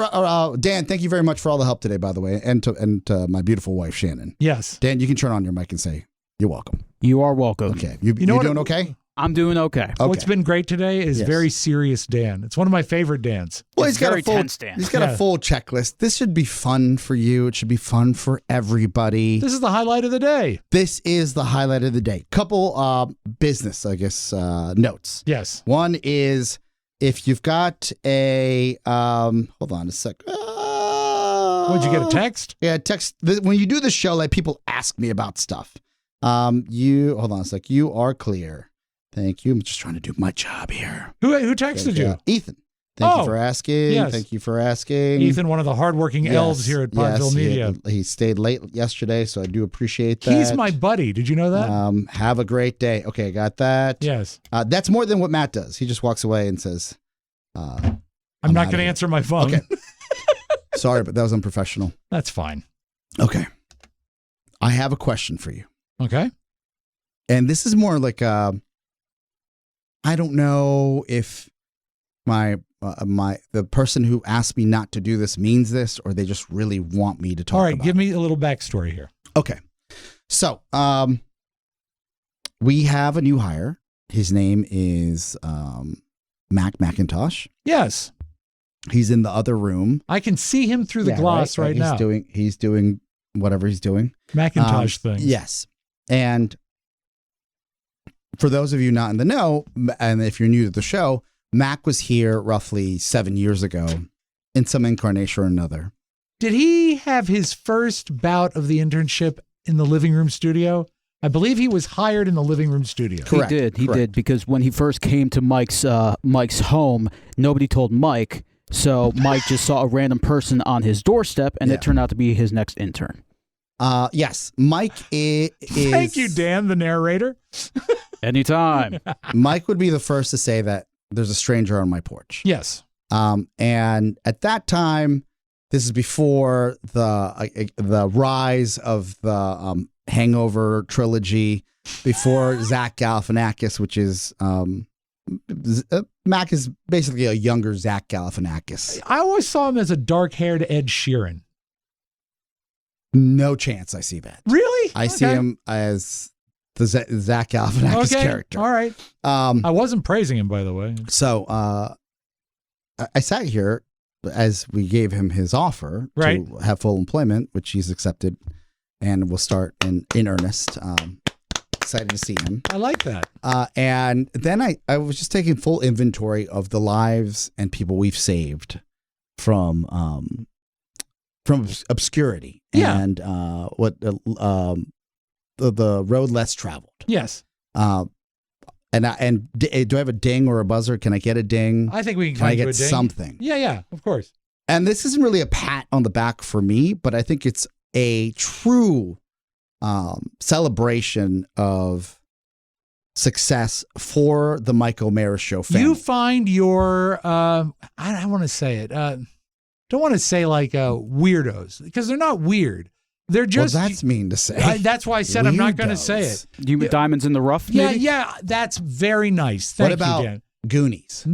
Dan, thank you very much for all the help today, by the way, and to my beautiful wife, Shannon. Yes. Dan, you can turn on your mic and say, you're welcome. You are welcome. Okay. You know what- doing okay? I'm doing okay. Okay. What's been great today is Yes. very serious Dan. It's one of my favorite Dans. Well, It's he's got very a full, tense, Dan. he's got Yeah. a full checklist. This should be fun for you. It should be fun for everybody. This is the highlight of the day. This is the highlight of the day. Couple business, I guess, notes. Yes. One is if you've got a hold on a sec. Would you get a text? Yeah, text. When you do the show, like people ask me about stuff. You hold on a sec. You are clear. Thank you. I'm just trying to do my job here. Who texted you? Ethan. Thank Oh, you for asking. yes. Thank you for asking. Ethan, one of the hardworking elves here at Podville Media. He stayed late yesterday, so I do appreciate that. He's my buddy. Did you know that? Have a great day. Okay, got that. Yes. That's more than what Matt does. He just walks away and says, I'm not outta going to here. answer my phone. Okay. Sorry, but that was unprofessional. That's fine. Okay. I have a question for you. Okay. And this is more like I don't know if the person who asked me not to do this means this, or they just really want me to talk All right. about Give it. me a little backstory here. Okay. So, we have a new hire. His name is Mac McIntosh. Yes. He's in the other room. I can see him through the Yeah, glass right now. He's doing whatever he's doing. Macintosh thing. Yes. And for those of you not in the know, and if you're new to the show, Mac was here roughly 7 years ago in some incarnation or another. Did he have his first bout of the internship in the living room studio? I believe he was hired in the living room studio. Correct. He correct. did, because when he first came to Mike's home, nobody told Mike, so Mike just saw a random person on his doorstep, and Yeah. it turned out to be his next intern. Yes. Mike is. Thank you, Dan, the narrator. Anytime. Mike would be the first to say that there's a stranger on my porch. Yes. And at that time, this is before the rise of the Hangover trilogy, before Zach Galifianakis, which is Mac is basically a younger Zach Galifianakis. I always saw him as a dark-haired Ed Sheeran. No chance I see that. Really? I see him as the Zach Galifianakis character. All right. I wasn't praising him, by the way. So I sat here as we gave him his offer Right. to have full employment, which he's accepted, and will start in earnest. Excited to see him. I like that. And then I was just taking full inventory of the lives and people we've saved from obscurity. Yeah. And what the road less traveled. Yes. Do I have a ding or a buzzer? Can I get a ding? I think we can Can I kind of get do a ding. something? Yeah, of course. And this isn't really a pat on the back for me, but I think it's a true celebration of success for the Mike O'Mara Show family. You find your, I want to say it, don't want to say like weirdos, because they're not weird. They're just. well, that's mean to say. That's why I said I'm not going to say it. You diamonds in the rough, Yeah, maybe? yeah, that's very nice. What Thank about you, Dan. Goonies?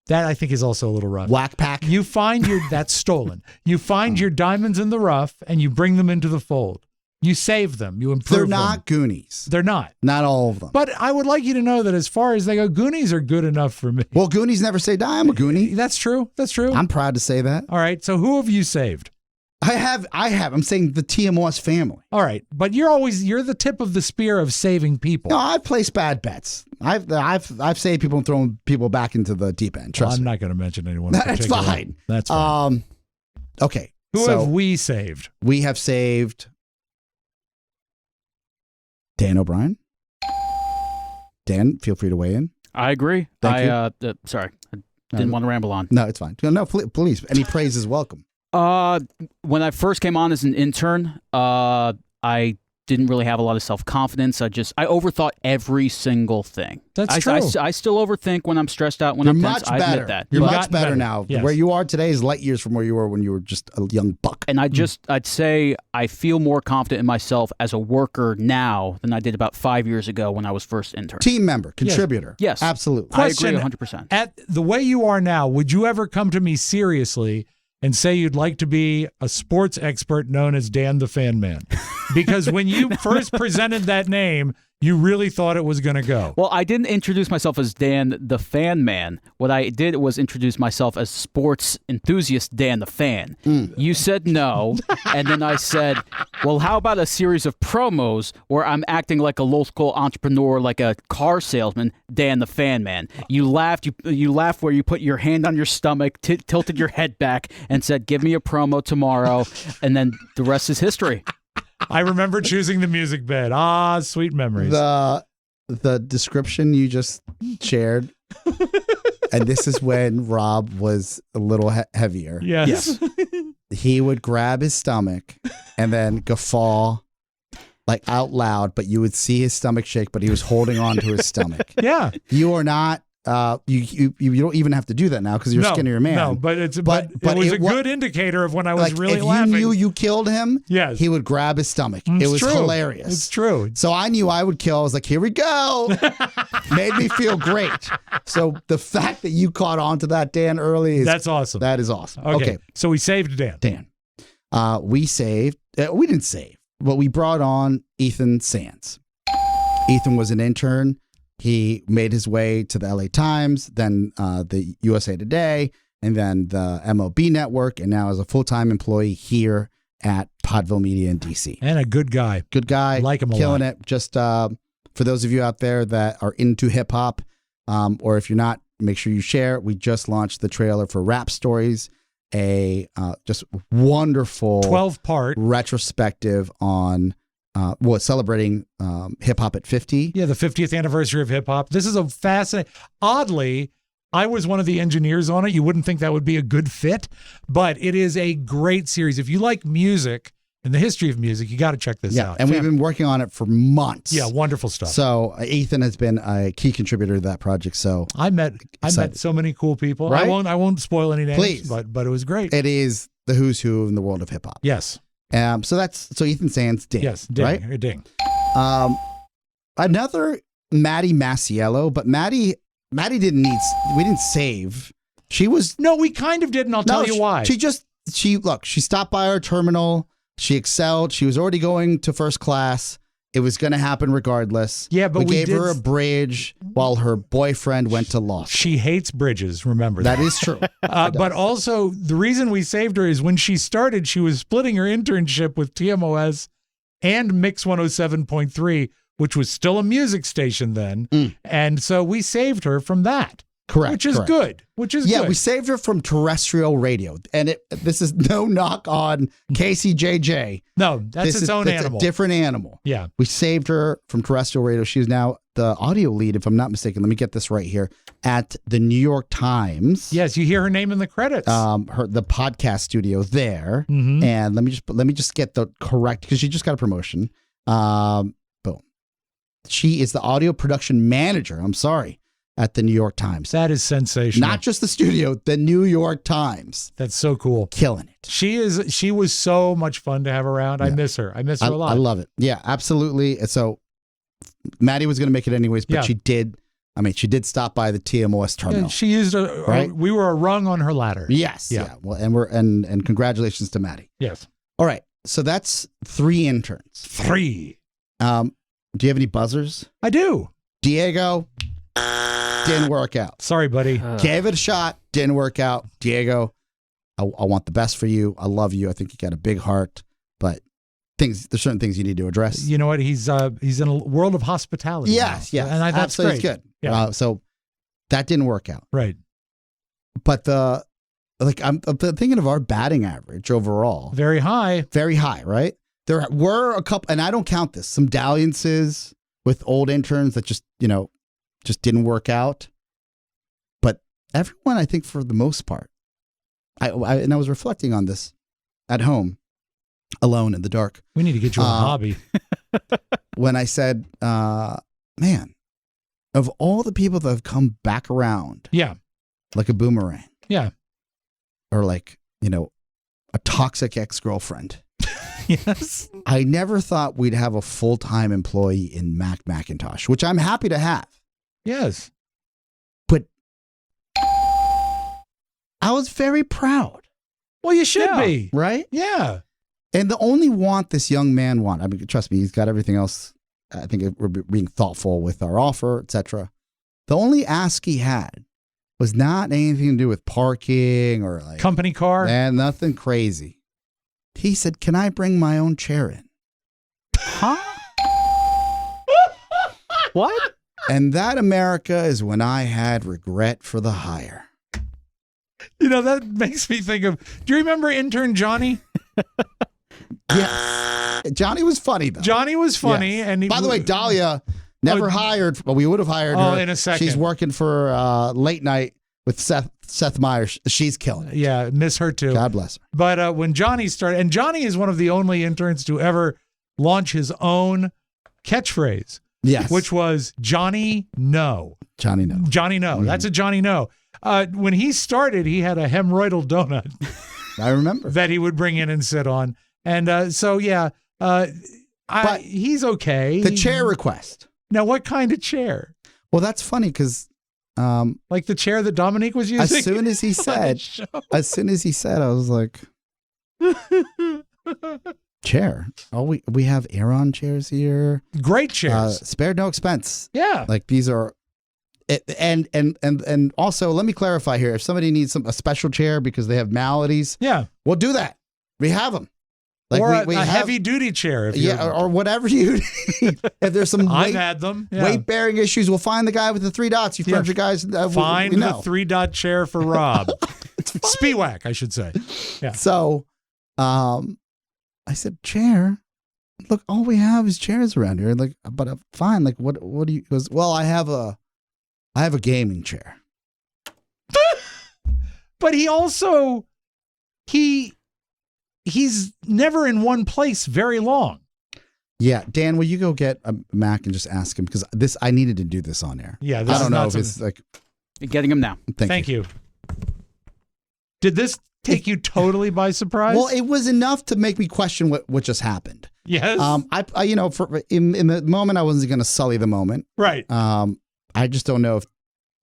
That I think is also a little rough. Whack Pack? You find that's stolen. You find your diamonds in the rough and you bring them into the fold. You saved them. You improved They're not them. Goonies. They're not. Not all of them. But I would like you to know that as far as they go, Goonies are good enough for me. Well, Goonies never say die. I'm a Goonie. That's true. That's true. I'm proud to say that. All right. So who have you saved? I have. I'm saying the TMOS family. All right. But you're the tip of the spear of saving people. No, I've placed bad bets. I've saved people and thrown people back into the deep end. Trust I'm me. not going to mention anyone. That's fine. That's fine. Okay. Who so have we saved? We have saved Dan O'Brien. Dan, feel free to weigh in. I agree. Thank you. Sorry, I didn't want to ramble on. No, it's fine. No, please. Any praise is welcome. When I first came on as an intern, I didn't really have a lot of self-confidence. I overthought every single thing. That's true. I still overthink when I'm stressed out, when You're I'm much tense. I better. admit that. You're But- much better better. now. Yes. Where you are today is light years from where you were when you were just a young buck. And I'd say I feel more confident in myself as a worker now than I did about 5 years ago when I was first intern. Team member, contributor. Yes. Absolutely. Question. I agree 100%. At the way you are now, would you ever come to me seriously and say you'd like to be a sports expert known as Dan the Fan Man? Because when you first presented that name, you really thought it was going to go. Well, I didn't introduce myself as Dan the Fan Man. What I did was introduce myself as sports enthusiast Dan the Fan. You said no, and then I said, well, how about a series of promos where I'm acting like a local entrepreneur, like a car salesman, Dan the Fan Man. You laughed. You laughed where you put your hand on your stomach, tilted your head back, and said, give me a promo tomorrow, and then the rest is history. I remember choosing the music bed. Ah, sweet memories. The description you just shared, and this is when Rob was a little heavier. Yes. He would grab his stomach and then guffaw like out loud, but you would see his stomach shake, but he was holding on to his stomach. Yeah. You are not. You don't even have to do that now because you're a skinnier man. No, but it was a good indicator of when I was like, really if laughing. you knew you killed him, Yes. he would grab his stomach. It's It was true. hilarious. It's true. So I knew I would kill. I was like, here we go. Made me feel great. So the fact that you caught on to that, Dan, early is That's awesome. That is awesome. Okay. So we saved Dan. Dan. We didn't save, but we brought on Ethan Sands. Ethan was an intern. He made his way to the LA Times, then the USA Today, and then the MLB Network, and now is a full-time employee here at Podville Media in DC. And a good guy. Good guy. Like him a killing lot. it. Just for those of you out there that are into hip-hop, or if you're not, make sure you share. We just launched the trailer for Rap Stories, a just wonderful 12-part retrospective on celebrating hip hop at 50. Yeah, the 50th anniversary of hip hop. This is a fascinating. Oddly, I was one of the engineers on it. You wouldn't think that would be a good fit, but it is a great series. If you like music and the history of music, you got to check this out. And we've been working on it for months. Yeah, wonderful stuff. So Ethan has been a key contributor to that project. So I met so many cool people. Right? I won't spoil any names, Please. but it was great. It is the who's who in the world of hip hop. Yes. So Ethan Sands, Ding. Yes, Ding. Right? Ding. Another Maddie Masiello, but Maddie didn't need. We didn't save. She was No, we kind of did, and I'll tell you why. She stopped by our terminal. She excelled. She was already going to first class. It was going to happen regardless. Yeah, but we gave did- her a bridge while her boyfriend went to law school. She hates bridges, remember that. That is true. But also, the reason we saved her is when she started, she was splitting her internship with TMOS and Mix 107.3, which was still a music station then. And so we saved her from that. Correct. Which is good. Yeah, good. we saved her from terrestrial radio. And this is no knock on KCJJ. No, that's its own animal. A different animal. Yeah. We saved her from terrestrial radio. She's now the audio lead, if I'm not mistaken. Let me get this right here, at the New York Times. Yes, you hear her name in the credits. The podcast studio there. Mhm. And let me just get the correct, because she just got a promotion. Boom. She is the audio production manager. I'm sorry. At the New York Times. That is sensational. Not just the studio, the New York Times. That's so cool. Killing it. She was so much fun to have around. I miss her. I miss her a lot. I love it. Yeah, absolutely. So Maddie was going to make it anyways, but she did stop by the TMOS terminal. Yeah, she used we were a rung on her ladder. Yes. Yeah. Well, and congratulations to Maddie. Yes. All right. So that's 3 interns. 3. Do you have any buzzers? I do. Diego, didn't work out. Sorry, buddy. Gave it a shot, didn't work out. Diego, I want the best for you. I love you. I think you got a big heart, but there's certain things you need to address. You know what? He's in a world of hospitality. Yes, now. yes. And that's absolutely great. Good. Yeah. So that didn't work out. Right. But I'm thinking of our batting average overall. Very high. Very high, right? There were a couple, and I don't count this, some dalliances with old interns that just didn't work out. But everyone, I think for the most part, I was reflecting on this at home, alone in the dark. We need to get you a hobby. When I said, man, of all the people that have come back around, yeah, like a boomerang, yeah, or like, a toxic ex-girlfriend. Yes. I never thought we'd have a full-time employee in Macintosh, which I'm happy to have. Yes. But I was very proud. Well, you should be. Right? Yeah. And the only want this young man wanted, I mean, trust me, he's got everything else. I think we're being thoughtful with our offer, etc. The only ask he had was not anything to do with parking or like company car. And nothing crazy. He said, "Can I bring my own chair in?" Huh? What? And that, America, is when I had regret for the hire. That makes me think of, do you remember intern Johnny? Yes. Johnny was funny, though. Johnny was funny. Yes. And by the way, Dahlia never hired, but we would have hired her. in a second. She's working for Late Night with Seth Meyers. She's killing it. Yeah, miss her too. God bless her. But when Johnny started, and Johnny is one of the only interns to ever launch his own catchphrase. Yes. Which was Johnny No. Johnny No. Johnny No. Mm-hmm. That's a Johnny No. When he started, he had a hemorrhoidal donut. I remember. That he would bring in and sit on. And he's okay. The chair request. Now, what kind of chair? Well, that's funny because like the chair that Dominique was using? As soon as he said, I was like, chair. Oh, we have Aeron chairs here. Great chairs. Spared no expense. Yeah. Like these are, and also let me clarify here. If somebody needs a special chair because they have maladies, yeah, we'll do that. We have them. Like or we a have, heavy duty chair. If or whatever you need. If there's some I've had them. Yeah. Weight bearing issues, we'll find the guy with the 3 dots. You furniture guys. Find the 3-dot chair for Rob. Spiewak, I should say. Yeah. So, I said, chair. Look, all we have is chairs around here. Like, but fine. Like, what do you? He goes, well, I have a gaming chair. But he also he's never in one place very long. Yeah, Dan, will you go get a Mac and just ask him because I needed to do this on air. Yeah, I don't know if it's like you're getting him now. Thank you. Did this take you totally by surprise? Well, it was enough to make me question what just happened. Yes. I in the moment I wasn't going to sully the moment. Right. I just don't know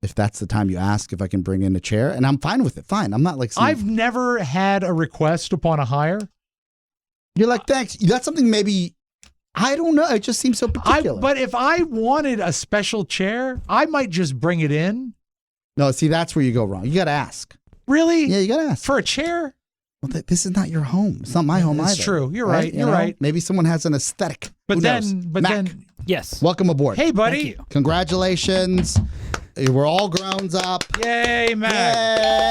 if that's the time you ask if I can bring in a chair, and I'm fine with it. Fine. I'm not like I've never had a request upon a hire. You're like, thanks. That's something maybe. I don't know. It just seems so particular. But if I wanted a special chair, I might just bring it in. No, see, that's where you go wrong. You got to ask. Really? Yeah, you got to ask. For a chair? Well, this is not your home. It's not my home either. That's true. You're right. You're right. Maybe someone has an aesthetic. But Who knows? then, yes. Welcome aboard. Hey, buddy. Thank you. Congratulations. We're all grown up. Yay, Mac.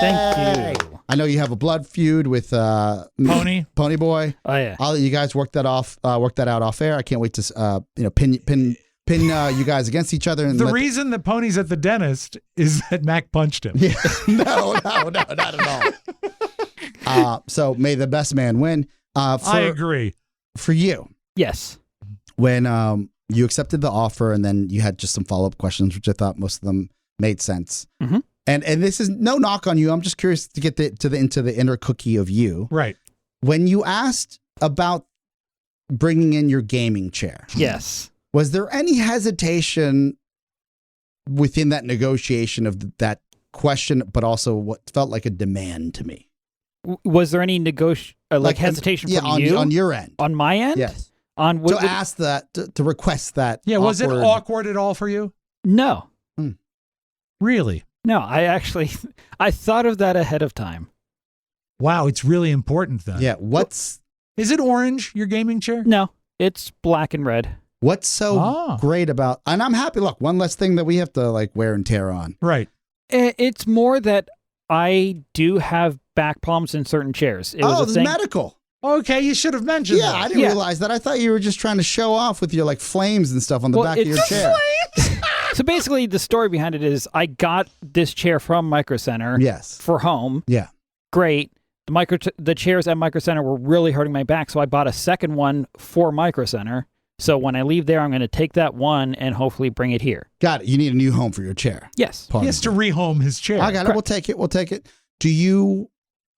Thank you. I know you have a blood feud with Pony Boy. Oh yeah. I'll let you guys work that out off air. I can't wait to pin you guys against each other. And the reason that Pony's at the dentist is that Mac punched him. Yeah. No, not at all. So may the best man win. I agree. For you. Yes. When you accepted the offer and then you had just some follow-up questions, which I thought most of them made sense. Mm-hmm. And this is no knock on you. I'm just curious to get into the inner cookie of you. Right. When you asked about bringing in your gaming chair. Yes. Was there any hesitation within that negotiation of that question, but also what felt like a demand to me? Was there any like hesitation from you on your end. On my end? Yes. To ask that, to request that. Yeah, was it awkward at all for you? No. Really? No, I thought of that ahead of time. Wow, it's really important then. Yeah, Is it orange, your gaming chair? No, it's black and red. What's so great about, and I'm happy, look, one less thing that we have to like wear and tear on. Right. It's more that I do have back problems in certain chairs. This is medical. Okay, you should have mentioned that. I didn't realize that. I thought you were just trying to show off with your like flames and stuff on the back of your chair. So basically, the story behind it is I got this chair from Micro Center. Yes. For home. Yeah. Great. The chairs at Micro Center were really hurting my back, so I bought a second one for Micro Center. So when I leave there, I'm going to take that one and hopefully bring it here. Got it. You need a new home for your chair. Yes. He has to rehome his chair. I got it. We'll take it. We'll take it. Do you?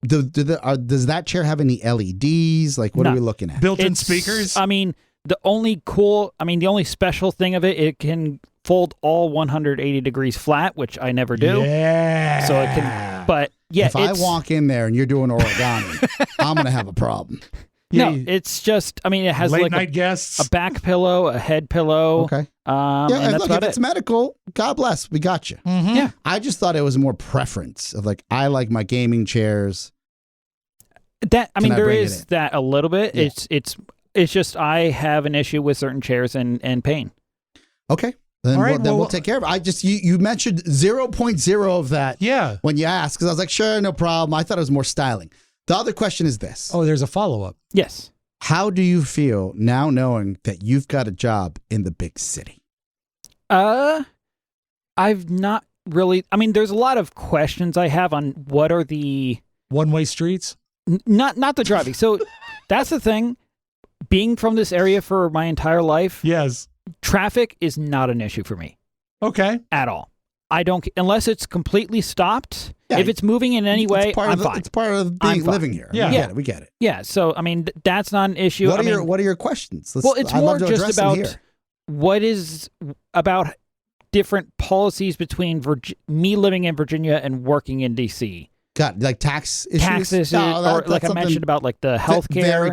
Does that chair have any LEDs? Like, what are we looking at? Built-in speakers? I mean, the only special thing of it can fold all 180 degrees flat, which I never do. Yeah. So it can, but yeah. If I walk in there and you're doing origami, I'm going to have a problem. No, it's just, I mean, it has late night guests, a back pillow, a head pillow. Okay. And that's look, if it's medical, God bless, we got you. Mm-hmm. Yeah. I just thought it was more preference of like, I like my gaming chairs. There is that a little bit. Yeah. It's just I have an issue with certain chairs and pain. Okay. Then, we'll take care of it. You mentioned 0.0 of that. Yeah. When you asked, because I was like, sure, no problem. I thought it was more styling. The other question is this. Oh, there's a follow-up. Yes. How do you feel now knowing that you've got a job in the big city? I've not really, I mean, there's a lot of questions I have on what are the one-way streets? Not the driving. So that's the thing. Being from this area for my entire life. Yes. Traffic is not an issue for me. Okay. At all. I don't, unless it's completely stopped. Yeah, if it's moving in any way, I'm fine. It's part of being living here. Yeah. We get it. Yeah. So, I mean, that's not an issue. What are your questions? It's more just about what is about different policies between me living in Virginia and working in D.C. Got like tax issues? Taxes, or like I mentioned about like the healthcare. Very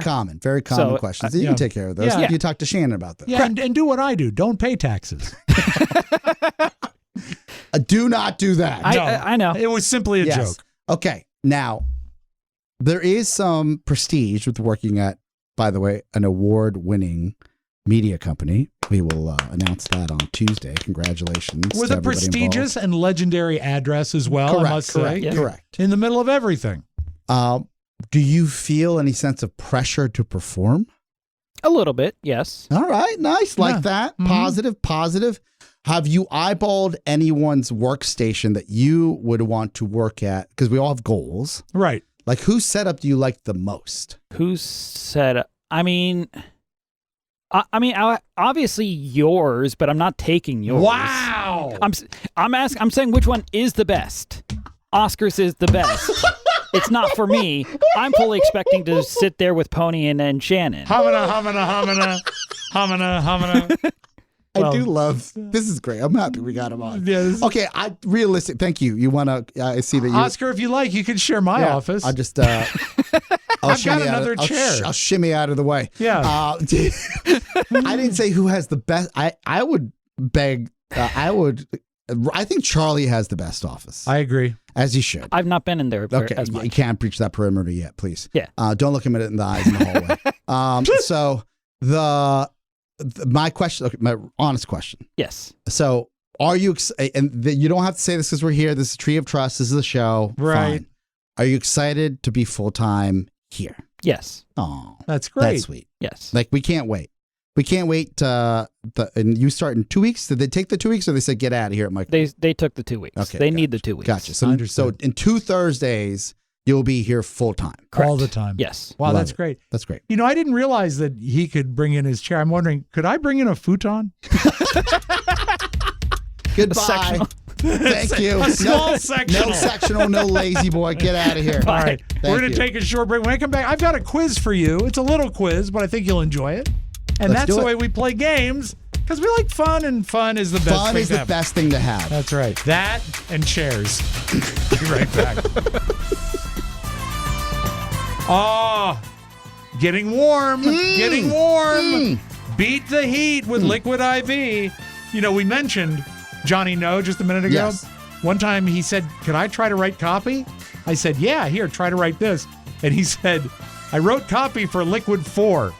common questions. You can take care of those. Yeah. You talk to Shannon about that. Yeah, and do what I do. Don't pay taxes. Do not do that. I know. It was simply a joke. Okay. Now, there is some prestige with working at, by the way, an award-winning media company. We will announce that on Tuesday. Congratulations. With a prestigious and legendary address as well, correct, I must say. Yeah. Correct. In the middle of everything. Do you feel any sense of pressure to perform? A little bit, yes. All right. Nice. Like that. Mm-hmm. Positive. Have you eyeballed anyone's workstation that you would want to work at? Because we all have goals. Right. Like, whose setup do you like the most? Whose setup? I mean, obviously yours, but I'm not taking yours. Wow. I'm saying which one is the best. Oscar's is the best. It's not for me. I'm fully expecting to sit there with Pony and Shannon. Homina. I do love this. Is great. I'm happy we got him on. Yeah, okay, realistic. Thank you. You want to? I see that you, Oscar. If you like, you can share my office. I'll just. I've got another chair. I'll shimmy out of the way. Yeah. I didn't say who has the best. I would beg. I think Charlie has the best office. I agree. As he should. I've not been in there as much. You can't breach that perimeter yet, please. Yeah. Don't look him in the eyes in the hallway. So my question, my honest question. Yes. So are you, you don't have to say this because we're here. This is a Tree of Trust. This is a show. Right. Fine. Are you excited to be full-time here? Yes. Oh, that's great. That's sweet. Yes. Like, we can't wait. We can't wait. And you start in 2 weeks. Did they take the 2 weeks, or they said get out of here at Michael? They took the 2 weeks. Okay, they need the 2 weeks. Gotcha. So in 2 Thursdays, you'll be here full time. Correct. All the time. Yes. Wow, that's great. That's great. You know, I didn't realize that he could bring in his chair. I'm wondering, could I bring in a futon? Goodbye. Thank you. A small sectional. No sectional, no lazy boy. Get out of here. All right. We're going to take a short break. When I come back, I've got a quiz for you. It's a little quiz, but I think you'll enjoy it. And that's the way we play games, because we like fun, and fun is the best thing to have. Fun is the best thing to have. That's right. That and chairs. Be right back. Oh, getting warm. Getting warm. Beat the heat with Liquid IV. You know, we mentioned Johnny No just a minute ago. Yes. One time he said, "Could I try to write copy?" I said, "Yeah, here, try to write this." And he said, "I wrote copy for Liquid 4."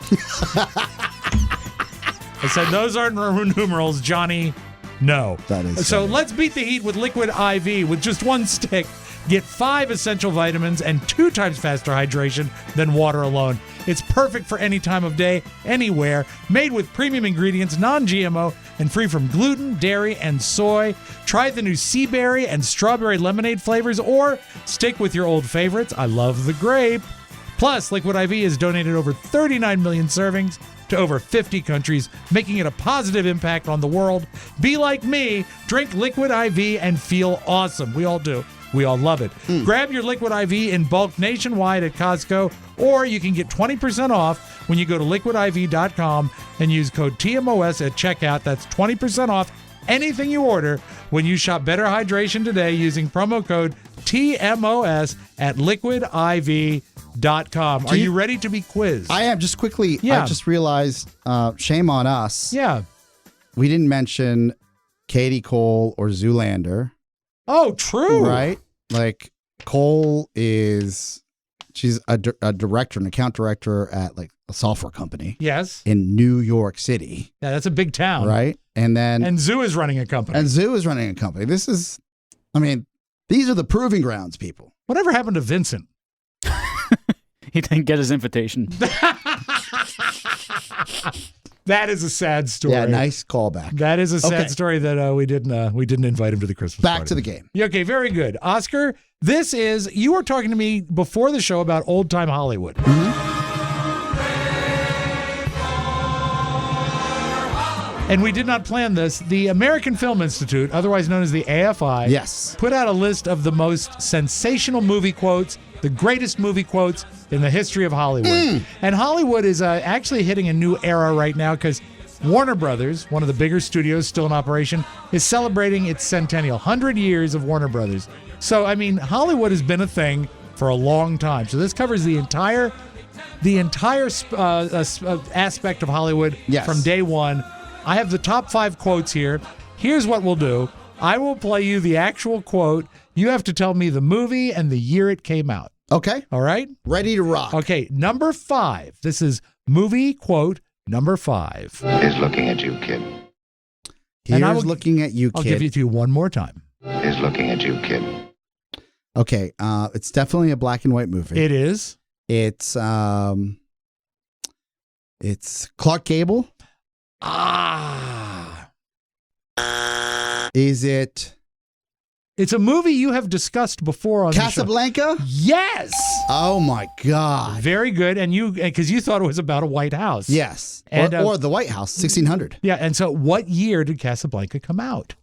I said, "Those aren't Roman numerals, Johnny. No." That is so funny. let's beat the heat with Liquid IV. With just one stick, get 5 essential vitamins and 2 times faster hydration than water alone. It's perfect for any time of day, anywhere. Made with premium ingredients, non-GMO, and free from gluten, dairy, and soy. Try the new sea berry and strawberry lemonade flavors, or stick with your old favorites. I love the grape. Plus, Liquid IV has donated over 39 million servings to over 50 countries, making it a positive impact on the world. Be like me, drink Liquid IV and feel awesome. We all do. We all love it. Grab your Liquid IV in bulk nationwide at Costco, or you can get 20% off when you go to liquidiv.com and use code TMOS at checkout. That's 20% off anything you order when you shop Better Hydration today using promo code TMOS at liquidiv.com. Are you ready to be quizzed? I am. Just quickly, Yeah. I just realized, shame on us. Yeah. We didn't mention Katie Cole or Zoolander. Oh, true. Right? Like, Cole she's a director, an account director at like a software company. Yes. In New York City. Yeah, that's a big town. Right? And Zoo is running a company. And Zoo is running a company. This is, I mean, these are the proving grounds, people. Whatever happened to Vincent? He didn't get his invitation. That is a sad story. Yeah, nice callback. That is a sad Okay. story that we didn't invite him to the Christmas party. Back to the game. Yeah, okay, very good. Oscar, you were talking to me before the show about old time Hollywood. And we did not plan this. The American Film Institute, otherwise known as the AFI, Yes. put out a list of the most sensational movie quotes, the greatest movie quotes in the history of Hollywood. And Hollywood is actually hitting a new era right now because Warner Brothers, one of the bigger studios still in operation, is celebrating its centennial, 100 years of Warner Brothers. So, I mean, Hollywood has been a thing for a long time. So this covers the entire aspect of Hollywood from day one. I have the top 5 quotes here. Here's what we'll do. I will play you the actual quote. You have to tell me the movie and the year it came out. Okay. All right? Ready to rock. Okay, number 5. This is movie quote number 5. Is looking at you, kid. Here's looking at you, kid. I'll give it to you one more time. Is looking at you, kid. Okay, it's definitely a black and white movie. It is. It's Clark Gable. Is it? It's a movie you have discussed before on Casablanca? The show. Yes. Oh my God. Very good. And because you thought it was about a White House. Yes. And, or the White House, 1600. Yeah. And so what year did Casablanca come out?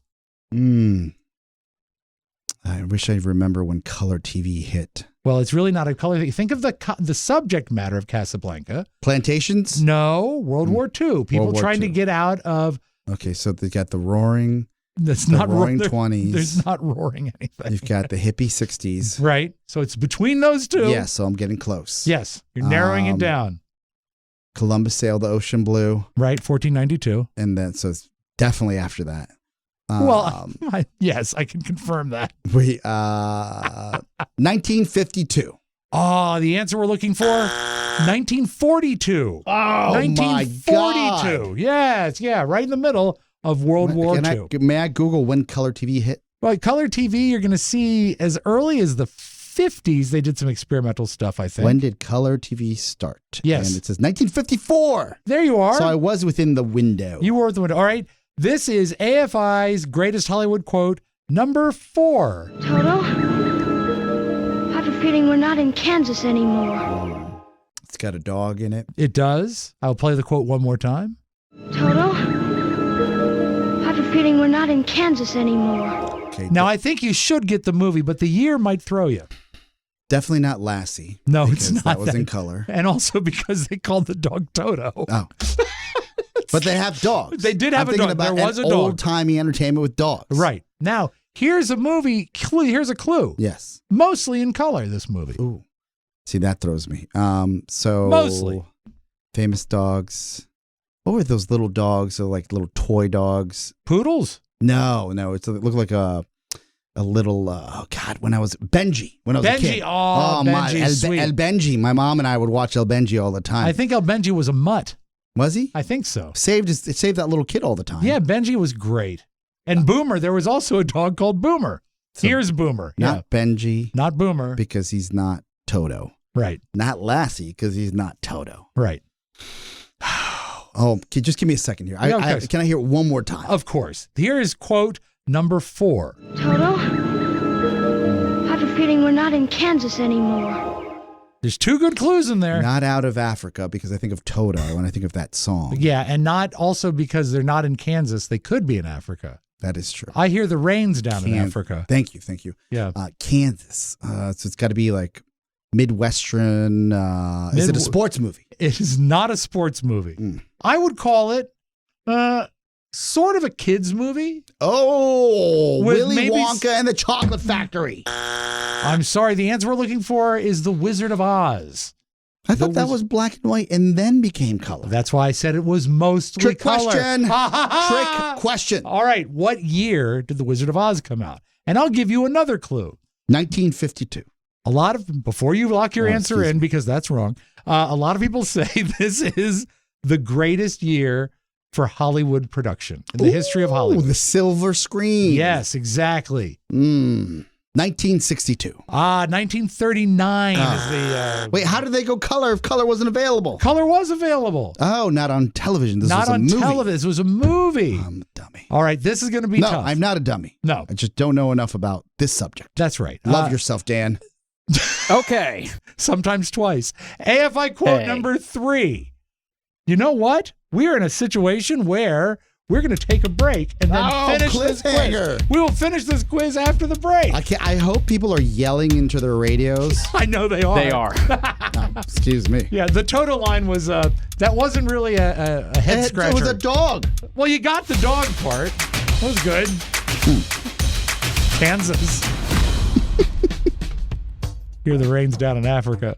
I wish I remember when color TV hit. Well, it's really not a color thing. Think of the subject matter of Casablanca. Plantations? No, World War II. People World War trying II. to get out of. Okay, so they got the roaring. That's the not roaring there- 20s. There's not roaring anything. You've got the hippie 60s. Right. So it's between those two. Yes, so I'm getting close. Yes. You're narrowing it down. Columbus sailed the ocean blue. Right. 1492. And then, so it's definitely after that. Yes, I can confirm that. 1952. Oh, the answer we're looking for? 1942. Oh, 1942. my God. Yes. Yeah. Right in the middle of World War II. May I Google when color TV hit? Well, color TV, you're going to see as early as the 50s, they did some experimental stuff, I think. When did color TV start? Yes. And it says 1954. There you are. So I was within the window. You were at the window. All right. This is AFI's greatest Hollywood quote, number 4. Toto, I have a feeling we're not in Kansas anymore. It's got a dog in it. It does. I'll play the quote one more time. Toto, I have a feeling we're not in Kansas anymore. Okay. Now, I think you should get the movie, but the year might throw you. Definitely not Lassie. No, it's not. That was in color. And also because they called the dog Toto. Oh. But they have dogs. They did have I'm a thinking dog. about There was a dog. old-timey entertainment with dogs. Right. Now, here's a movie. Here's a clue. Yes. Mostly in color, this movie. Ooh. See, that throws me. So Mostly. famous dogs. What were those little dogs? So like little toy dogs. Poodles? No. It looked like a little. Oh God! When I was Benji. When I was a kid. Benji's sweet. El Benji. My mom and I would watch El Benji all the time. I think El Benji was a mutt. Was he? I think so. It saved that little kid all the time. Yeah, Benji was great. And Boomer, there was also a dog called Boomer. So Here's Boomer. Not Benji. Not Boomer. Because he's not Toto. Right. Not Lassie because he's not Toto. Right. Oh, just give me a second here. Can I hear it one more time? Of course. Here is quote number 4. Toto, I have a feeling we're not in Kansas anymore. There's 2 good clues in there. Not out of Africa because I think of Toto when I think of that song. Yeah, and not also because they're not in Kansas. They could be in Africa. That is true. I hear the rains down in Africa. Thank you. Yeah. Kansas. So it's got to be like Midwestern. Is it a sports movie? It is not a sports movie. I would call it sort of a kids movie. Oh, With Willy Wonka and the Chocolate Factory. I'm sorry. The answer we're looking for is The Wizard of Oz. I thought that was black and white and then became color. That's why I said it was mostly color. Trick question. All right. What year did The Wizard of Oz come out? And I'll give you another clue. 1952. Before you lock your answer in, because that's wrong, a lot of people say this is the greatest year for Hollywood production in the history of Hollywood. The silver screen. Yes, exactly. 1962. 1939 is the... Wait, how did they go color if color wasn't available? Color was available. Oh, not on television. This not was a movie. on television. This was a movie. I'm a dummy. All right, this is going to be tough. No, I'm not a dummy. No. I just don't know enough about this subject. That's right. Love yourself, Dan. Okay. Sometimes twice. AFI quote number 3. You know what? We're in a situation where we're going to take a break and then finish this quiz. We will finish this quiz after the break. I hope people are yelling into their radios. I know they are. They are. Excuse me. Yeah, the Toto line was, that wasn't really a head scratcher. It was a dog. Well, you got the dog part. That was good. Kansas. Hear the rains down in Africa.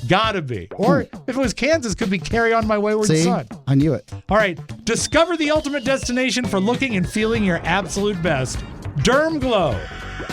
Gotta be. Or if it was Kansas, could be Carry On My Wayward Son. I knew it. All right. Discover the ultimate destination for looking and feeling your absolute best. Derm Glow.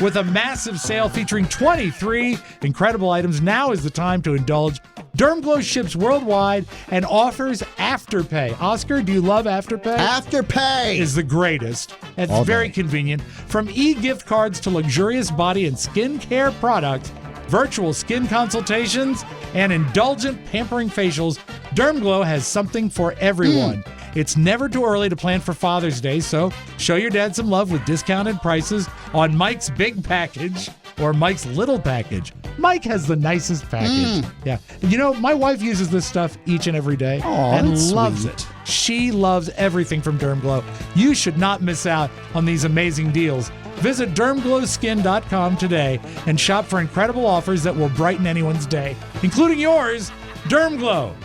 With a massive sale featuring 23 incredible items, now is the time to indulge. Derm Glow ships worldwide and offers Afterpay. Oscar, do you love Afterpay? Afterpay is the greatest. It's very convenient. From e-gift cards to luxurious body and skin care products, virtual skin consultations, and indulgent pampering facials, Derm Glow has something for everyone. It's never too early to plan for Father's Day, so show your dad some love with discounted prices on Mike's big package or Mike's little package. Mike has the nicest package. Yeah. You know, my wife uses this stuff each and every day and loves it. She loves everything from Derm Glow. You should not miss out on these amazing deals. Visit DermGlowSkin.com today and shop for incredible offers that will brighten anyone's day, including yours. Derm Glow,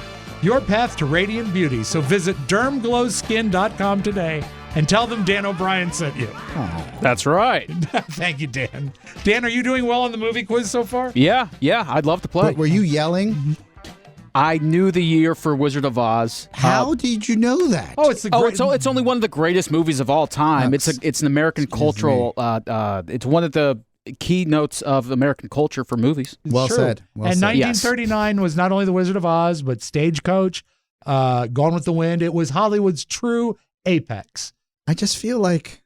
your path to radiant beauty. So visit DermGlowSkin.com today and tell them Dan O'Brien sent you. That's right. Thank you, Dan. Dan, are you doing well on the movie quiz so far? Yeah, I'd love to play. Were you yelling? I knew the year for Wizard of Oz. How did you know that? Oh, it's the it's only one of the greatest movies of all time. It's an American cultural. It's one of the keynotes of American culture for movies. Well said. Well and said. 1939 was not only The Wizard of Oz, but Stagecoach, Gone with the Wind. It was Hollywood's true apex. I just feel like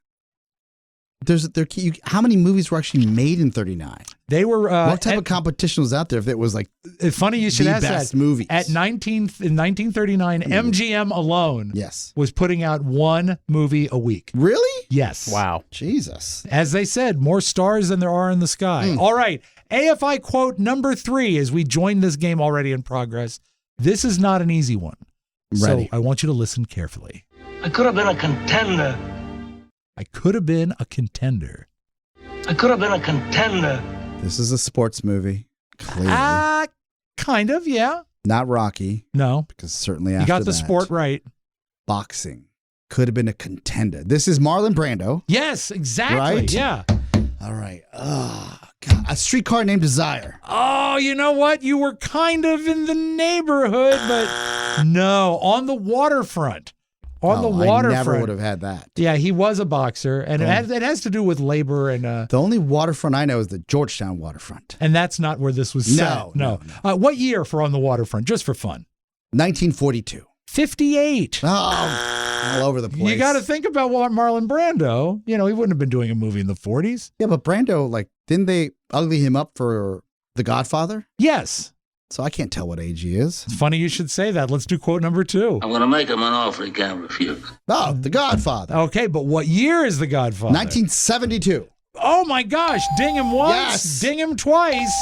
how many movies were actually made in 39? They were. What type of competition was out there if it was like funny you should ask best that. movies? In 1939, MGM alone was putting out one movie a week. Really? Yes. Wow. Jesus. As they said, more stars than there are in the sky. All right. AFI quote number 3 as we join this game already in progress. This is not an easy one. Ready. So I want you to listen carefully. I could have been a contender. I could have been a contender. I could have been a contender. This is a sports movie. Clearly. Kind of, yeah. Not Rocky. No. Because certainly after you got the that, sport right. Boxing. Could have been a contender. This is Marlon Brando. Yes, exactly. Right? Yeah. All right. God. A Streetcar Named Desire. Oh, you know what? You were kind of in the neighborhood, but no, On the Waterfront. On the waterfront. I never would have had that. Yeah, he was a boxer, and it has to do with labor and. The only waterfront I know is the Georgetown waterfront. And that's not where this was set. No. What year for On the Waterfront? Just for fun. 1942. 58. Oh, all over the place. You got to think about what Marlon Brando. You know, he wouldn't have been doing a movie in the 40s. Yeah, but Brando, didn't they ugly him up for The Godfather? Yes. So I can't tell what age he is. It's funny you should say that. Let's do quote number 2. I'm going to make him an offer he can't refuse. Oh, The Godfather. Okay, but what year is The Godfather? 1972. Oh my gosh, ding him once, Yes. ding him twice.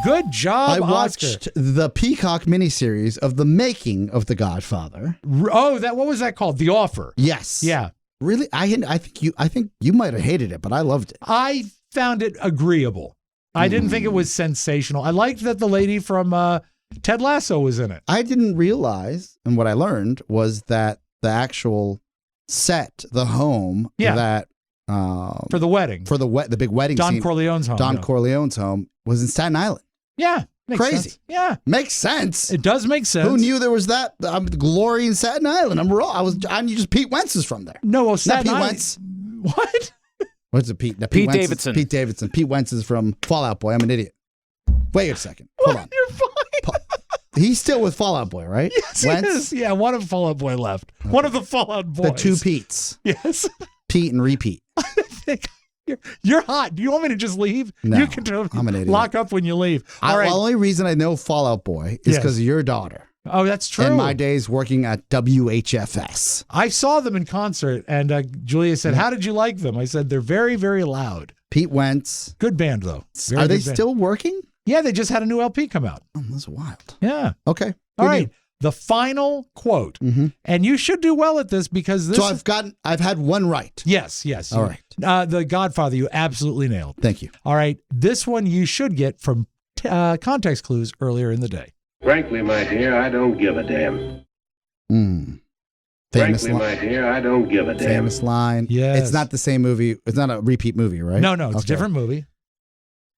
Good job, I watched Oscar. the Peacock miniseries of the making of The Godfather. Oh, what was that called? The Offer. Yes. Yeah. Really? I think you might have hated it, but I loved it. I found it agreeable. I didn't think it was sensational. I liked that the lady from Ted Lasso was in it. I didn't realize, and what I learned was that the actual set, the home that for the wedding, for the big wedding Don scene, Corleone's home. Don Corleone's home was in Staten Island. Yeah. Makes Crazy. sense. Yeah. Makes sense. It does make sense. Who knew there was that glory in Staten Island? I'm wrong. I knew just Pete Wentz is from there. No, well, Not Staten Pete Island. Wentz. What? What's it, Pete? No, Pete Wentz Davidson. Pete Davidson. Pete Wentz is from Fall Out Boy. I'm an idiot. Wait a second. Hold on. You're fine. He's still with Fall Out Boy, right? Yes, Wentz? he is. Yeah, one of Fall Out Boy left. Okay. One of the Fall Out Boys. The two Petes. Yes. Pete and repeat. You're hot. Do you want me to just leave? No, you can I'm an idiot. lock up when you leave. All right. The only reason I know Fall Out Boy is because of your daughter. Oh, that's true. And my days working at WHFS. I saw them in concert, and Julia said, "How did you like them?" I said, "They're very, very loud." Pete Wentz. Good band, though. Are they still working? Yeah, they just had a new LP come out. Oh, that's wild. Yeah. Okay. All right. The final quote, and you should do well at this because this. So I've had one right. Yes. All right. The Godfather, you absolutely nailed. Thank you. All right. This one you should get from context clues earlier in the day. Frankly, my dear, I don't give a damn. Famous Frankly, my dear, I don't give a damn. Famous line. Yes. It's not the same movie. It's not a repeat movie, right? No, it's a different movie.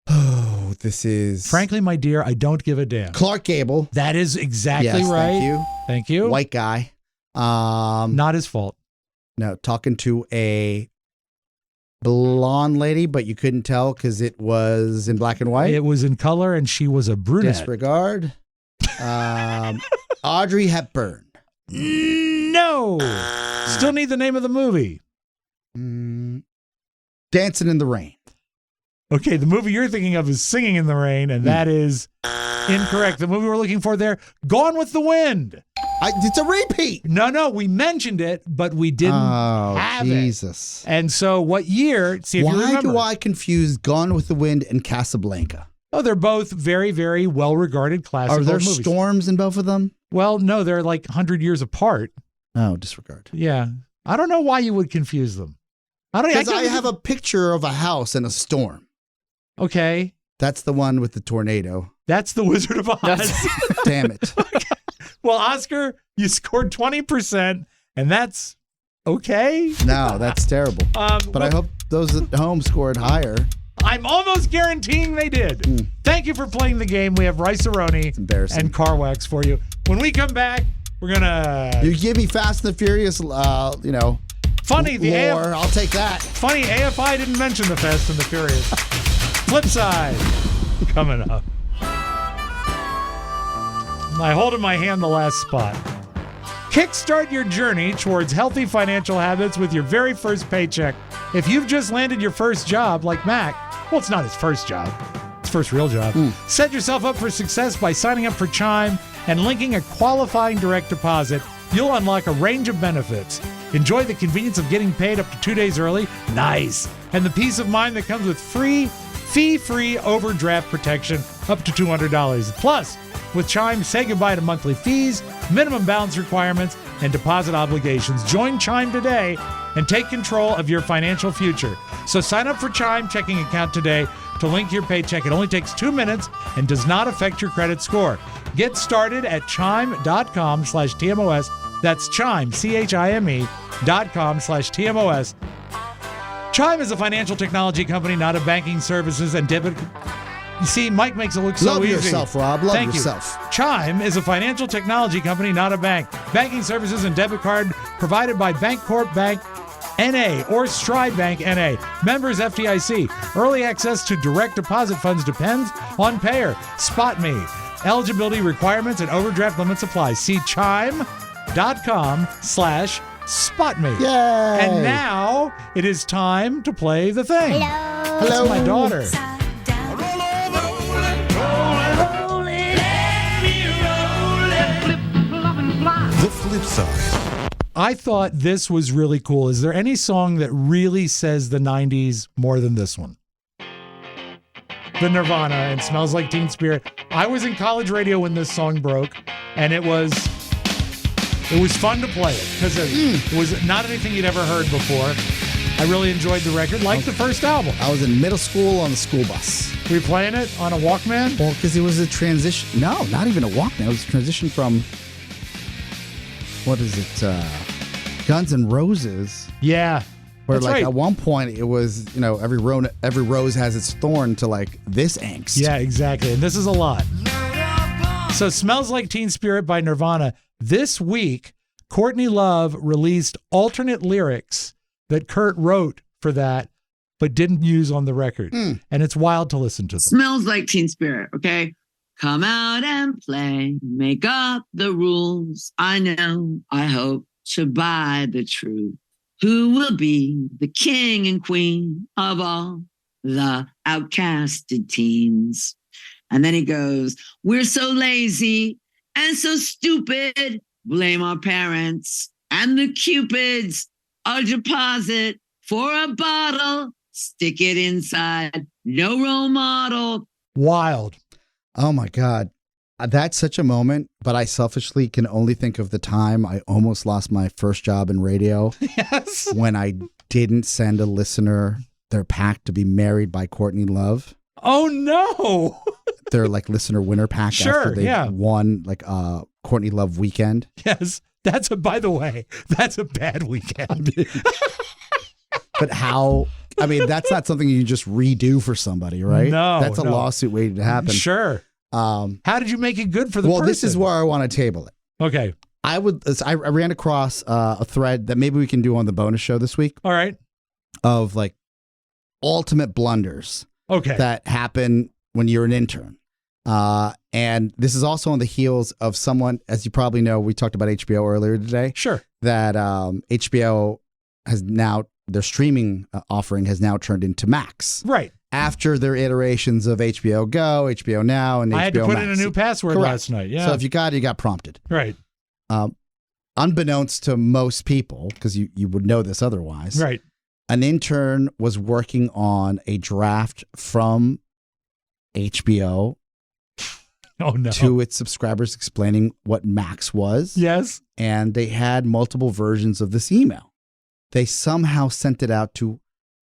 Oh, this is. Frankly, my dear, I don't give a damn. Clark Gable. That is exactly Yes, right. Thank you. White guy. Not his fault. No, talking to a blonde lady, but you couldn't tell because it was in black and white. It was in color, and she was a brunette. Disregard. Audrey Hepburn. No. Still need the name of the movie. Dancing in the Rain. Okay, the movie you're thinking of is Singing in the Rain, and that is incorrect. The movie we're looking for there, Gone with the Wind. It's a repeat. No, we mentioned it, but we didn't have Jesus. it. And so what year, see if you remember. Why do I confuse Gone with the Wind and Casablanca? Oh, they're both very, very well-regarded classical Are there movies. storms in both of them? Well, no, they're like 100 years apart. Oh, disregard. Yeah. I don't know why you would confuse them. Because I have a picture of a house in a storm. Okay. That's the one with the tornado. That's the Wizard of Oz. Damn it. Okay. Well, Oscar, you scored 20%, and that's okay. No, that's terrible. But I hope those at home scored higher. I'm almost guaranteeing they did. Thank you for playing the game. We have Rice-A-Roni and Car Wax for you. When we come back, we're going to... You give me Fast and the Furious, Funny, lore. I'll take that. Funny, AFI didn't mention the Fast and the Furious. Flip side coming up. I hold in my hand the last spot. Kickstart your journey towards healthy financial habits with your very first paycheck. If you've just landed your first job, like Mac, well, it's not his first job. It's his first real job. Set yourself up for success by signing up for Chime and linking a qualifying direct deposit. You'll unlock a range of benefits. Enjoy the convenience of getting paid up to 2 days early. Nice. And the peace of mind that comes with fee-free overdraft protection up to $200. Plus, with Chime, say goodbye to monthly fees, minimum balance requirements, and deposit obligations. Join Chime today and take control of your financial future. So sign up for Chime checking account today to link your paycheck. It only takes 2 minutes and does not affect your credit score. Get started at chime.com/TMOS. That's Chime, CHIME.com/TMOS. Chime is a financial technology company, not a banking services and debit. You see, Mike makes it look so Love easy. yourself, Rob. Love Thank yourself. You. Chime is a financial technology company, not a bank. Banking services and debit card provided by Bancorp Bank NA or Stride Bank NA. Members FDIC. Early access to direct deposit funds depends on payer. SpotMe. Eligibility requirements and overdraft limits apply. See chime.com/SpotMe. Yay! And now it is time to play the thing. Hello. That's my daughter. The flip side. I thought this was really cool. Is there any song that really says the 90s more than this one? The Nirvana and Smells Like Teen Spirit. I was in college radio when this song broke, and it was fun to play it because it was not anything you'd ever heard before. I really enjoyed the record, like the first album. I was in middle school on the school bus. Were you playing it on a Walkman? Well, because it was a transition. No, not even a Walkman. It was a transition from, what is it, Guns N' Roses. Yeah. Where That's right. At one point it was, every rose has its thorn to like this angst. Yeah, exactly. And this is a lot. So Smells Like Teen Spirit by Nirvana. This week, Courtney Love released alternate lyrics that Kurt wrote for that, but didn't use on the record. And it's wild to listen to them. Smells like Teen Spirit, okay? Come out and play, make up the rules. I know, I hope to buy the truth. Who will be the king and queen of all the outcasted teens? And then he goes, we're so lazy and so stupid. Blame our parents and the cupids. A deposit for a bottle. Stick it inside. No role model. Wild. Oh my God. That's such a moment, but I selfishly can only think of the time I almost lost my first job in radio. Yes. When I didn't send a listener their pack to be married by Courtney Love. Oh no. Their listener winner pack after they won Courtney Love weekend. Yes. By the way, that's a bad weekend. But how, that's not something you just redo for somebody, right? No. That's a lawsuit waiting to happen. Sure. How did you make it good for the person? Well, this is where I want to table it. Okay. I ran across a thread that maybe we can do on the bonus show this week. All right. Of ultimate blunders. Okay. That happen when you're an intern. And this is also on the heels of someone, as you probably know, we talked about HBO earlier today. Sure. That HBO has now, their streaming offering has now turned into Max. Right. After their iterations of HBO Go, HBO Now, and HBO Max. I had to put in a new password last night. Yeah. So if you got prompted. Right. Unbeknownst to most people, because you would know this otherwise. Right. An intern was working on a draft from HBO to its subscribers explaining what Max was. Yes. And they had multiple versions of this email. They somehow sent it out to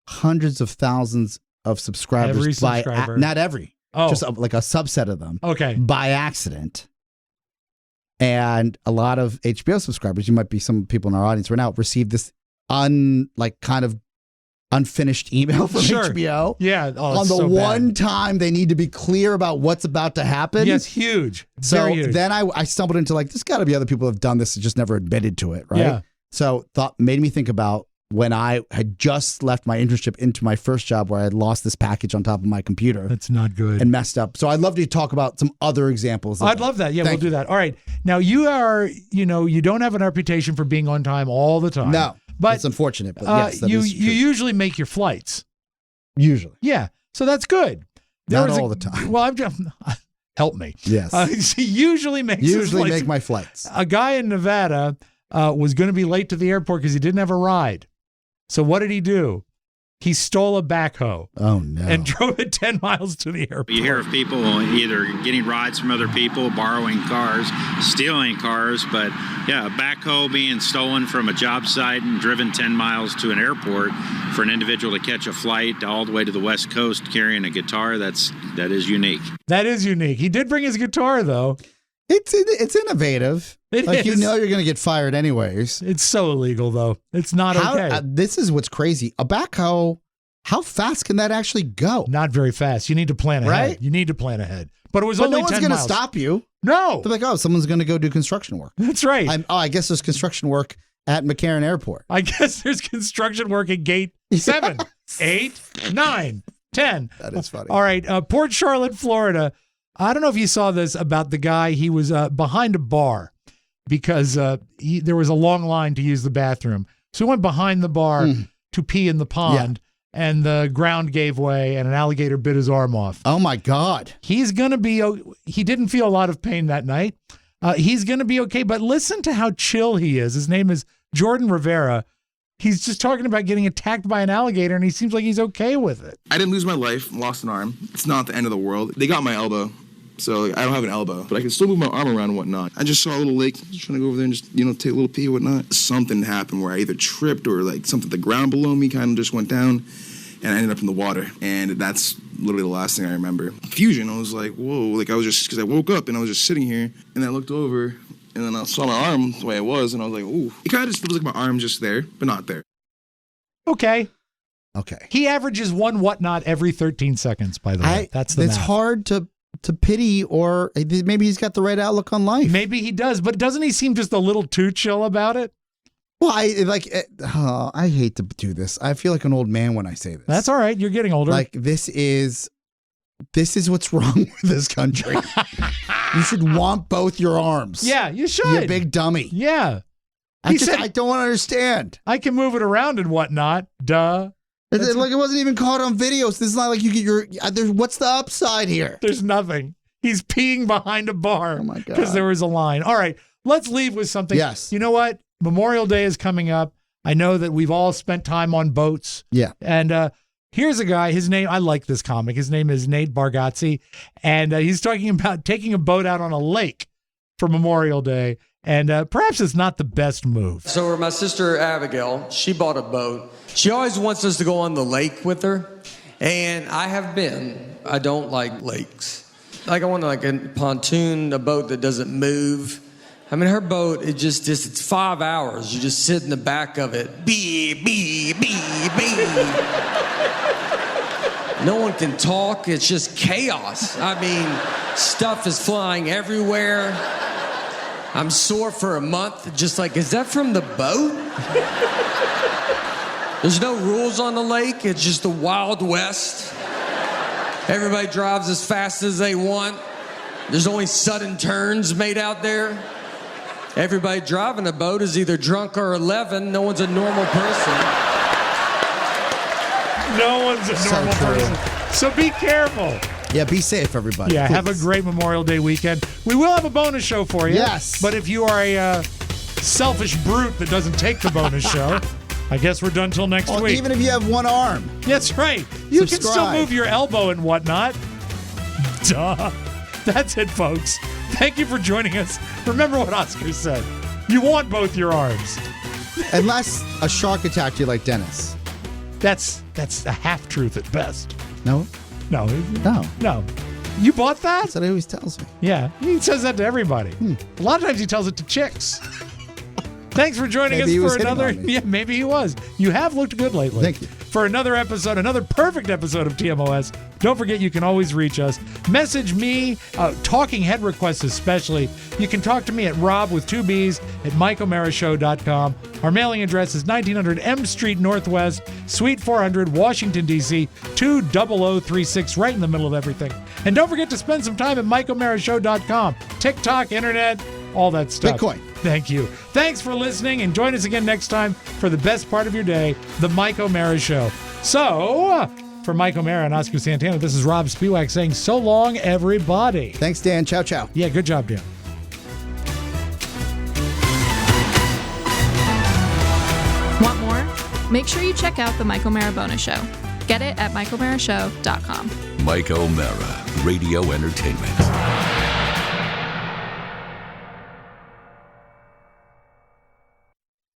hundreds of thousands of subscribers. Every subscriber. Not every. Oh. Just like a subset of them. Okay. By accident. And a lot of HBO subscribers, you might be some people in our audience right now, received this kind of unfinished email from HBO. Yeah. Oh, on the so one bad. time they need to be clear about what's about to happen. Yes, huge. So Very huge. then I stumbled into there's got to be other people who have done this and just never admitted to it, right? Yeah. So made me think about when I had just left my internship into my first job where I had lost this package on top of my computer. That's not good. And messed up. So I'd love to talk about some other examples. I'd love that. Yeah, we'll do that. All right. Now you are, you don't have an reputation for being on time all the time. No. But it's unfortunate. But yes, that you is true. usually make your flights. Usually. Yeah. So that's good. Not all the time. Well, I'm just help me. Yes. He usually makes his flights. Make my flights. A guy in Nevada was going to be late to the airport because he didn't have a ride. So what did he do? He stole a backhoe. Oh, no. And drove it 10 miles to the airport. You hear of people either getting rides from other people, borrowing cars, stealing cars, but yeah, a backhoe being stolen from a job site and driven 10 miles to an airport for an individual to catch a flight all the way to the West Coast carrying a guitar, that is unique. That is unique. He did bring his guitar, though. It's innovative. It is. You know you're going to get fired anyways. It's so illegal, though. It's not okay. This is what's crazy. A backhoe, How fast can that actually go? Not very fast. You need to plan ahead. Right? You need to plan ahead. But it was But only no one's 10 going to miles. stop you. No. They're like, oh, someone's going to go do construction work. That's right. I guess there's construction work at McCarran Airport. I guess there's construction work at gate 7, 8, 9, 10. That is funny. All right. Port Charlotte, Florida. I don't know if you saw this about the guy. He was behind a bar because there was a long line to use the bathroom. So he went behind the bar to pee in the pond, and the ground gave way, and an alligator bit his arm off. Oh, my God. He's going to be he didn't feel a lot of pain that night. He's going to be okay, but listen to how chill he is. His name is Jordan Rivera. He's just talking about getting attacked by an alligator, and he seems like he's okay with it. I didn't lose my life, lost an arm. It's not the end of the world. They got my elbow, so I don't have an elbow, but I can still move my arm around and whatnot. I just saw a little lake, just trying to go over there and just, take a little pee and whatnot. Something happened where I either tripped or something, the ground below me kind of just went down, and I ended up in the water. And that's literally the last thing I remember. Confusion, I was like, whoa, I was just, because I woke up and I was just sitting here, and I looked over, and then I saw my arm the way it was, and I was like, ooh. It kind of just feels like my arm just there, but not there. Okay. Okay. He averages one whatnot every 13 seconds, by the way. That's the It's math. hard to pity, or maybe he's got the right outlook on life. Maybe he does, but doesn't he seem just a little too chill about it? Well, I hate to do this. I feel like an old man when I say this. That's all right. You're getting older. Like, this is what's wrong with this country. You should want both your arms. Yeah, you should. You big dummy. Yeah. I don't understand. I can move it around and whatnot. Duh. It wasn't even caught on video. So this is not like you get what's the upside here? There's nothing. He's peeing behind a bar. Oh my God. Because there was a line. All right. Let's leave with something. Yes. You know what? Memorial Day is coming up. I know that we've all spent time on boats. Yeah. And here's a guy. His name, I like this comic. His name is Nate Bargatze. And he's talking about taking a boat out on a lake for Memorial Day. And perhaps it's not the best move. So my sister Abigail, she bought a boat. She always wants us to go on the lake with her. And I have been. I don't like lakes. I want a pontoon, a boat that doesn't move. I mean, her boat, it's 5 hours. You just sit in the back of it. Beep, beep, beep, beep. No one can talk. It's just chaos. I mean, stuff is flying everywhere. I'm sore for a month. Just is that from the boat? There's no rules on the lake. It's just the Wild West. Everybody drives as fast as they want. There's only sudden turns made out there. Everybody driving a boat is either drunk or 11. No one's a normal person. No one's a normal person. So be careful. Yeah, be safe, everybody. Yeah, please. have a great Memorial Day weekend. We will have a bonus show for you. Yes. But if you are a selfish brute that doesn't take the bonus show, I guess we're done till next week. Even if you have one arm. That's right. You can still Subscribe. move your elbow and whatnot. Duh. That's it, folks. Thank you for joining us. Remember what Oscar said. You want both your arms. Unless a shark attacked you like Dennis. That's a half-truth at best. No? No. No. No. You bought that? That's what he always tells me. Yeah. He says that to everybody. A lot of times he tells it to chicks. Thanks for joining Maybe he us was for hitting another. on me. Yeah, maybe he was. You have looked good lately. Thank you. For another episode, another perfect episode of TMOS. Don't forget, you can always reach us. Message me, talking head requests especially. You can talk to me at Rob with 2 B's at MikeO'MaraShow.com. Our mailing address is 1900 M Street Northwest, Suite 400, Washington, D.C., 20036, right in the middle of everything. And don't forget to spend some time at MikeO'MaraShow.com. TikTok, internet, all that stuff. Bitcoin. Thank you. Thanks for listening, and join us again next time for the best part of your day, the Mike O'Mara Show. So, for Mike O'Mara and Oscar Santana, this is Rob Spiewak saying so long, everybody. Thanks, Dan. Ciao, ciao. Yeah, good job, Dan. Want more? Make sure you check out the Mike O'Mara Bonus Show. Get it at MikeO'MaraShow.com. Mike O'Mara, Radio Entertainment.